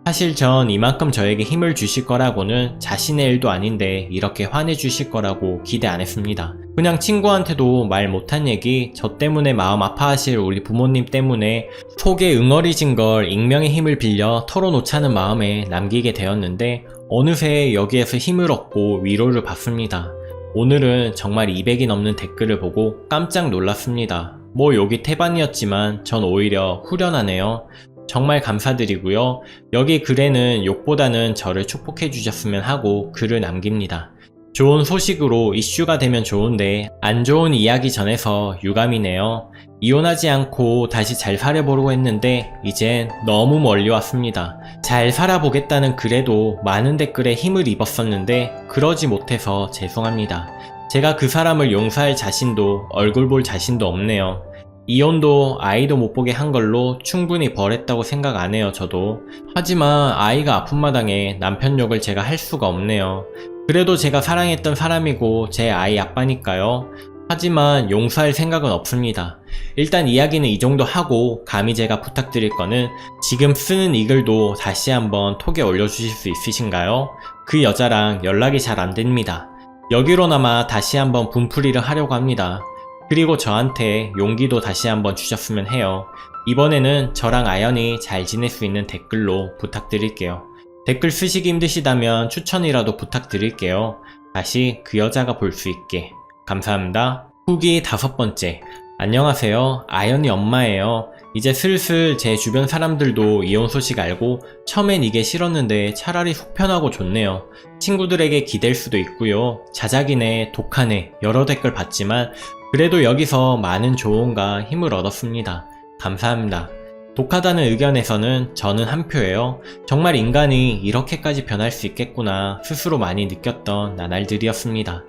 [SPEAKER 3] 사실 전 이만큼 저에게 힘을 주실 거라고는 자신의 일도 아닌데 이렇게 화내주실 거라고 기대 안 했습니다. 그냥 친구한테도 말 못한 얘기, 저 때문에 마음 아파하실 우리 부모님 때문에 속에 응어리진 걸 익명의 힘을 빌려 털어놓자는 마음에 남기게 되었는데 어느새 여기에서 힘을 얻고 위로를 받습니다. 오늘은 정말 200이 넘는 댓글을 보고 깜짝 놀랐습니다. 뭐 욕이 태반이었지만 전 오히려 후련하네요. 정말 감사드리고요. 여기 글에는 욕보다는 저를 축복해 주셨으면 하고 글을 남깁니다. 좋은 소식으로 이슈가 되면 좋은데 안 좋은 이야기 전해서 유감이네요. 이혼하지 않고 다시 잘 살아보려고 했는데 이젠 너무 멀리 왔습니다. 잘 살아보겠다는 글에도 많은 댓글에 힘을 입었었는데 그러지 못해서 죄송합니다. 제가 그 사람을 용서할 자신도 얼굴 볼 자신도 없네요. 이혼도 아이도 못 보게 한 걸로 충분히 벌했다고 생각 안 해요, 저도. 하지만 아이가 아픈 마당에 남편 욕을 제가 할 수가 없네요. 그래도 제가 사랑했던 사람이고 제 아이 아빠니까요. 하지만 용서할 생각은 없습니다. 일단 이야기는 이 정도 하고 감히 제가 부탁드릴 거는 지금 쓰는 이 글도 다시 한번 톡에 올려주실 수 있으신가요? 그 여자랑 연락이 잘 안 됩니다. 여기로나마 다시 한번 분풀이를 하려고 합니다. 그리고 저한테 용기도 다시 한번 주셨으면 해요. 이번에는 저랑 아연이 잘 지낼 수 있는 댓글로 부탁드릴게요. 댓글 쓰시기 힘드시다면 추천이라도 부탁드릴게요. 다시 그 여자가 볼 수 있게. 감사합니다. 후기 5번째. 안녕하세요. 아연이 엄마예요. 이제 슬슬 제 주변 사람들도 이혼 소식 알고 처음엔 이게 싫었는데 차라리 속편하고 좋네요. 친구들에게 기댈 수도 있고요. 자작이네, 독하네 여러 댓글 봤지만 그래도 여기서 많은 조언과 힘을 얻었습니다. 감사합니다. 독하다는 의견에서는 저는 한 표예요. 정말 인간이 이렇게까지 변할 수 있겠구나 스스로 많이 느꼈던 나날들이었습니다.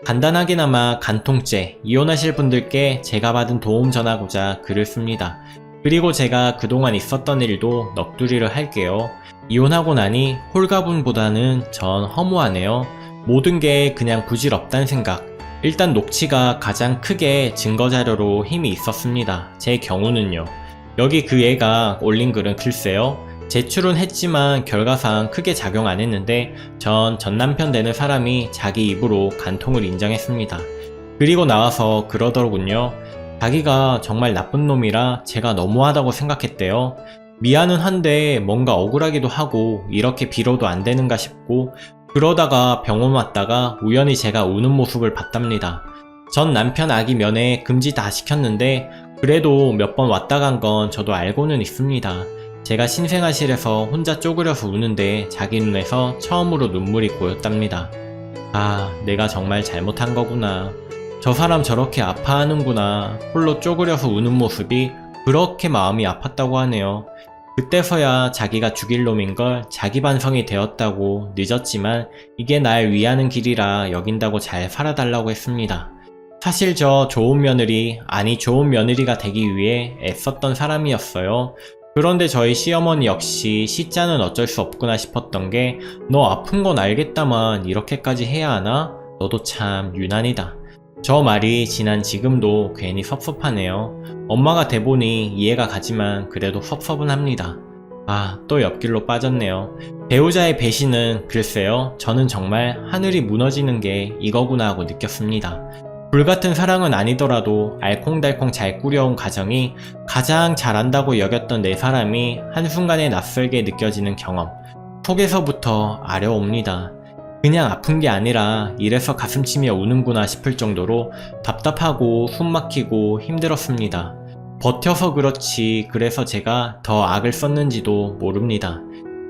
[SPEAKER 3] 간단하게나마 간통죄, 이혼하실 분들께 제가 받은 도움 전하고자 글을 씁니다. 그리고 제가 그동안 있었던 일도 넋두리를 할게요. 이혼하고 나니 홀가분보다는 전 허무하네요. 모든 게 그냥 부질없단 생각. 일단 녹취가 가장 크게 증거자료로 힘이 있었습니다. 제 경우는요. 여기 그 애가 올린 글은 글쎄요. 제출은 했지만 결과상 크게 작용 안 했는데 전 남편 되는 사람이 자기 입으로 간통을 인정했습니다. 그리고 나와서 그러더군요. 자기가 정말 나쁜 놈이라 제가 너무하다고 생각했대요. 미안은 한데 뭔가 억울하기도 하고 이렇게 빌어도 안 되는가 싶고 그러다가 병원 왔다가 우연히 제가 우는 모습을 봤답니다. 전 남편 아기 면회 금지 다 시켰는데 그래도 몇 번 왔다 간 건 저도 알고는 있습니다. 제가 신생아실에서 혼자 쪼그려서 우는데 자기 눈에서 처음으로 눈물이 고였답니다. 아, 내가 정말 잘못한 거구나. 저 사람 저렇게 아파하는구나. 홀로 쪼그려서 우는 모습이 그렇게 마음이 아팠다고 하네요. 그때서야 자기가 죽일 놈인 걸 자기 반성이 되었다고 늦었지만 이게 날 위하는 길이라 여긴다고 잘 살아달라고 했습니다. 사실 저 좋은 며느리, 아니 좋은 며느리가 되기 위해 애썼던 사람이었어요. 그런데 저희 시어머니 역시 시자는 어쩔 수 없구나 싶었던 게 너 아픈 건 알겠다만 이렇게까지 해야 하나? 너도 참 유난이다. 저 말이 지난 지금도 괜히 섭섭하네요. 엄마가 돼보니 이해가 가지만 그래도 섭섭은 합니다. 아, 또 옆길로 빠졌네요. 배우자의 배신은 글쎄요. 저는 정말 하늘이 무너지는 게 이거구나 하고 느꼈습니다. 불같은 사랑은 아니더라도 알콩달콩 잘 꾸려온 가정이 가장 잘한다고 여겼던 내 사람이 한순간에 낯설게 느껴지는 경험. 속에서부터 아려옵니다. 그냥 아픈 게 아니라 이래서 가슴치며 우는구나 싶을 정도로 답답하고 숨막히고 힘들었습니다. 버텨서 그렇지 그래서 제가 더 악을 썼는지도 모릅니다.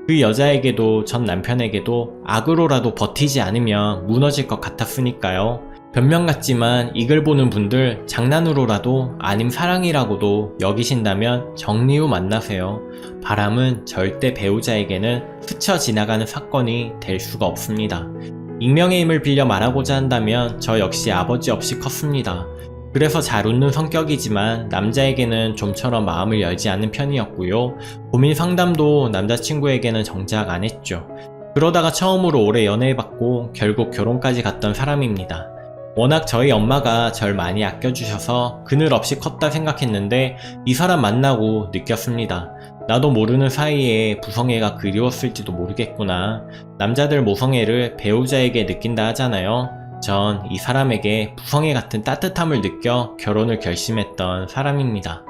[SPEAKER 3] 그 여자에게도 전 남편에게도 악으로라도 버티지 않으면 무너질 것 같았으니까요. 변명 같지만 이 글 보는 분들 장난으로라도 아님 사랑이라고도 여기신다면 정리 후 만나세요. 바람은 절대 배우자에게는 스쳐 지나가는 사건이 될 수가 없습니다. 익명의 힘을 빌려 말하고자 한다면 저 역시 아버지 없이 컸습니다. 그래서 잘 웃는 성격이지만 남자에게는 좀처럼 마음을 열지 않는 편이었고요. 고민 상담도 남자친구에게는 정작 안 했죠. 그러다가 처음으로 오래 연애해봤고 결국 결혼까지 갔던 사람입니다. 워낙 저희 엄마가 절 많이 아껴주셔서 그늘 없이 컸다 생각했는데 이 사람 만나고 느꼈습니다. 나도 모르는 사이에 부성애가 그리웠을지도 모르겠구나. 남자들 모성애를 배우자에게 느낀다 하잖아요. 전 이 사람에게 부성애 같은 따뜻함을 느껴 결혼을 결심했던 사람입니다.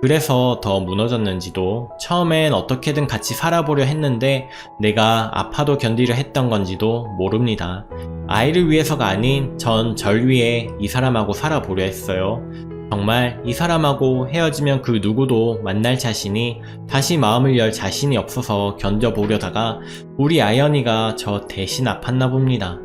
[SPEAKER 3] 그래서 더 무너졌는지도 처음엔 어떻게든 같이 살아보려 했는데 내가 아파도 견디려 했던 건지도 모릅니다. 아이를 위해서가 아닌 전 절 위해 이 사람하고 살아보려 했어요. 정말 이 사람하고 헤어지면 그 누구도 만날 자신이 다시 마음을 열 자신이 없어서 견뎌보려다가 우리 아연이가 저 대신 아팠나 봅니다.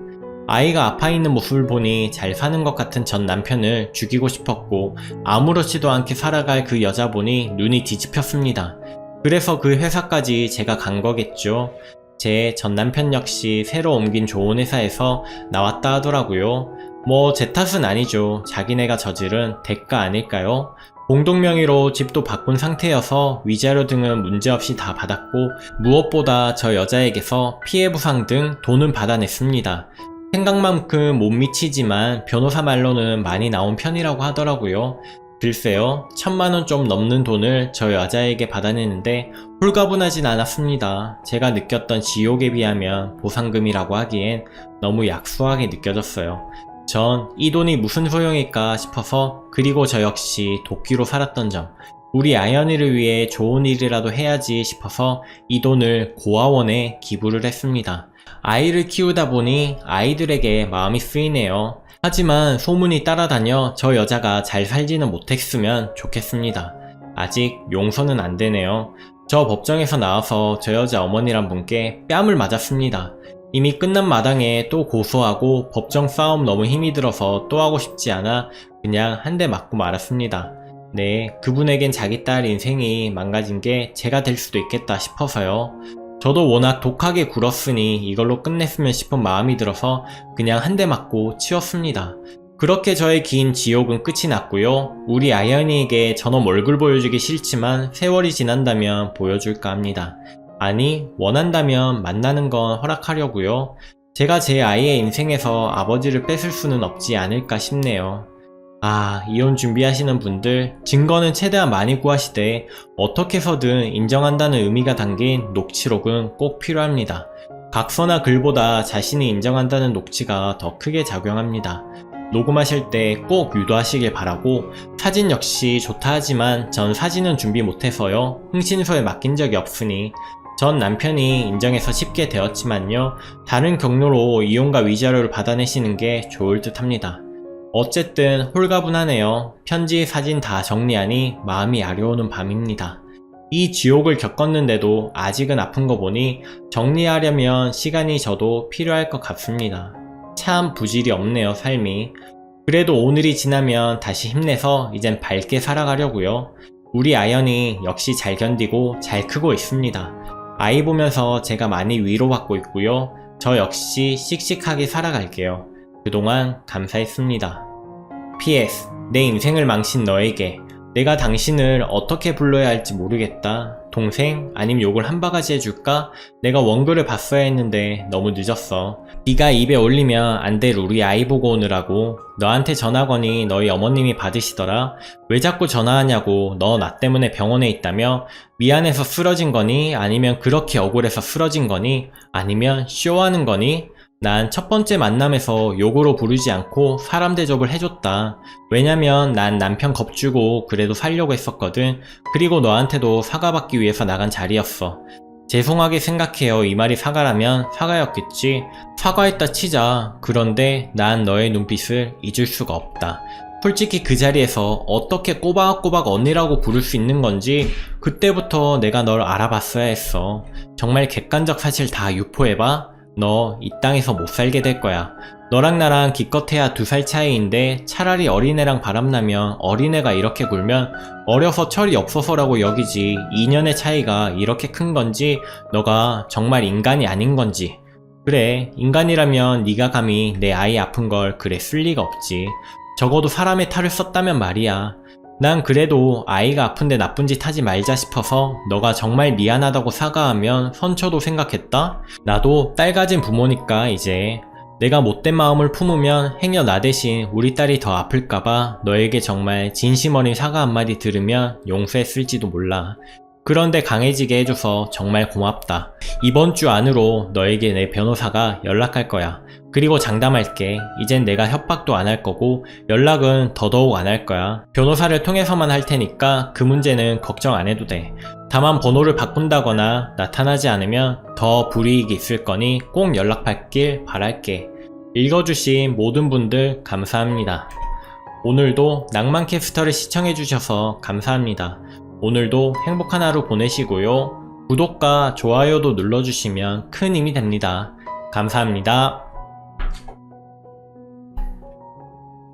[SPEAKER 3] 아이가 아파있는 모습을 보니 잘 사는 것 같은 전 남편을 죽이고 싶었고 아무렇지도 않게 살아갈 그 여자 보니 눈이 뒤집혔습니다. 그래서 그 회사까지 제가 간 거겠죠. 제 전 남편 역시 새로 옮긴 좋은 회사에서 나왔다 하더라고요. 뭐 제 탓은 아니죠. 자기네가 저지른 대가 아닐까요? 공동명의로 집도 바꾼 상태여서 위자료 등은 문제없이 다 받았고 무엇보다 저 여자에게서 피해보상 등 돈은 받아냈습니다. 생각만큼 못 미치지만 변호사 말로는 많이 나온 편이라고 하더라고요. 글쎄요, 1000만원 좀 넘는 돈을 저 여자에게 받아내는데 홀가분하진 않았습니다. 제가 느꼈던 지옥에 비하면 보상금이라고 하기엔 너무 약소하게 느껴졌어요. 전 이 돈이 무슨 소용일까 싶어서, 그리고 저 역시 도끼로 살았던 점, 우리 아연이를 위해 좋은 일이라도 해야지 싶어서 이 돈을 고아원에 기부를 했습니다. 아이를 키우다 보니 아이들에게 마음이 쓰이네요. 하지만 소문이 따라다녀 저 여자가 잘 살지는 못했으면 좋겠습니다. 아직 용서는 안 되네요. 저 법정에서 나와서 저 여자 어머니란 분께 뺨을 맞았습니다. 이미 끝난 마당에 또 고소하고 법정 싸움 너무 힘이 들어서 또 하고 싶지 않아 그냥 한 대 맞고 말았습니다. 네, 그분에겐 자기 딸 인생이 망가진 게 제가 될 수도 있겠다 싶어서요. 저도 워낙 독하게 굴었으니 이걸로 끝냈으면 싶은 마음이 들어서 그냥 한 대 맞고 치웠습니다. 그렇게 저의 긴 지옥은 끝이 났고요. 우리 아연이에게 저놈 얼굴 보여주기 싫지만 세월이 지난다면 보여줄까 합니다. 아니, 원한다면 만나는 건 허락하려고요. 제가 제 아이의 인생에서 아버지를 뺏을 수는 없지 않을까 싶네요. 아, 이혼 준비하시는 분들, 증거는 최대한 많이 구하시되 어떻게 해서든 인정한다는 의미가 담긴 녹취록은 꼭 필요합니다. 각서나 글보다 자신이 인정한다는 녹취가 더 크게 작용합니다. 녹음하실 때 꼭 유도하시길 바라고, 사진 역시 좋다 하지만 전 사진은 준비 못해서요. 흥신소에 맡긴 적이 없으니 전 남편이 인정해서 쉽게 되었지만요. 다른 경로로 이혼과 위자료를 받아내시는 게 좋을 듯 합니다. 어쨌든 홀가분하네요. 편지, 사진 다 정리하니 마음이 아려오는 밤입니다. 이 지옥을 겪었는데도 아직은 아픈 거 보니 정리하려면 시간이 저도 필요할 것 같습니다. 참 부질이 없네요, 삶이. 그래도 오늘이 지나면 다시 힘내서 이젠 밝게 살아가려고요. 우리 아연이 역시 잘 견디고 잘 크고 있습니다. 아이 보면서 제가 많이 위로받고 있고요. 저 역시 씩씩하게 살아갈게요. 그동안 감사했습니다. PS, 내 인생을 망친 너에게 내가 당신을 어떻게 불러야 할지 모르겠다. 동생? 아님 욕을 한 바가지 해줄까? 내가 원글을 봤어야 했는데 너무 늦었어. 네가 입에 올리면 안 될 우리 아이 보고 오느라고. 너한테 전화거니 너희 어머님이 받으시더라. 왜 자꾸 전화하냐고. 너 나 때문에 병원에 있다며? 미안해서 쓰러진 거니? 아니면 그렇게 억울해서 쓰러진 거니? 아니면 쇼하는 거니? 난 첫 번째 만남에서 욕으로 부르지 않고 사람 대접을 해줬다. 왜냐면 난 남편 겁주고 그래도 살려고 했었거든. 그리고 너한테도 사과받기 위해서 나간 자리였어. 죄송하게 생각해요. 이 말이 사과라면 사과였겠지. 사과했다 치자. 그런데 난 너의 눈빛을 잊을 수가 없다. 솔직히 그 자리에서 어떻게 꼬박꼬박 언니라고 부를 수 있는 건지 그때부터 내가 널 알아봤어야 했어. 정말 객관적 사실 다 유포해봐. 너 이 땅에서 못 살게 될 거야. 너랑 나랑 기껏해야 2살 차이인데 차라리 어린애랑 바람나면 어린애가 이렇게 굴면 어려서 철이 없어서라고 여기지 2년의 차이가 이렇게 큰 건지 너가 정말 인간이 아닌 건지. 그래, 인간이라면 네가 감히 내 아이 아픈 걸 그래 쓸 리가 없지. 적어도 사람의 탈을 썼다면 말이야. 난 그래도 아이가 아픈데 나쁜 짓 하지 말자 싶어서 너가 정말 미안하다고 사과하면 선처도 생각했다? 나도 딸 가진 부모니까 이제 내가 못된 마음을 품으면 행여 나 대신 우리 딸이 더 아플까봐 너에게 정말 진심 어린 사과 한마디 들으면 용서했을지도 몰라. 그런데 강해지게 해줘서 정말 고맙다. 이번 주 안으로 너에게 내 변호사가 연락할 거야. 그리고 장담할게. 이젠 내가 협박도 안 할 거고 연락은 더더욱 안 할 거야. 변호사를 통해서만 할 테니까 그 문제는 걱정 안 해도 돼. 다만 번호를 바꾼다거나 나타나지 않으면 더 불이익이 있을 거니 꼭 연락받길 바랄게. 읽어주신 모든 분들 감사합니다. 오늘도 낭만캐스터를 시청해주셔서 감사합니다. 오늘도 행복한 하루 보내시고요. 구독과 좋아요도 눌러주시면 큰 힘이 됩니다. 감사합니다.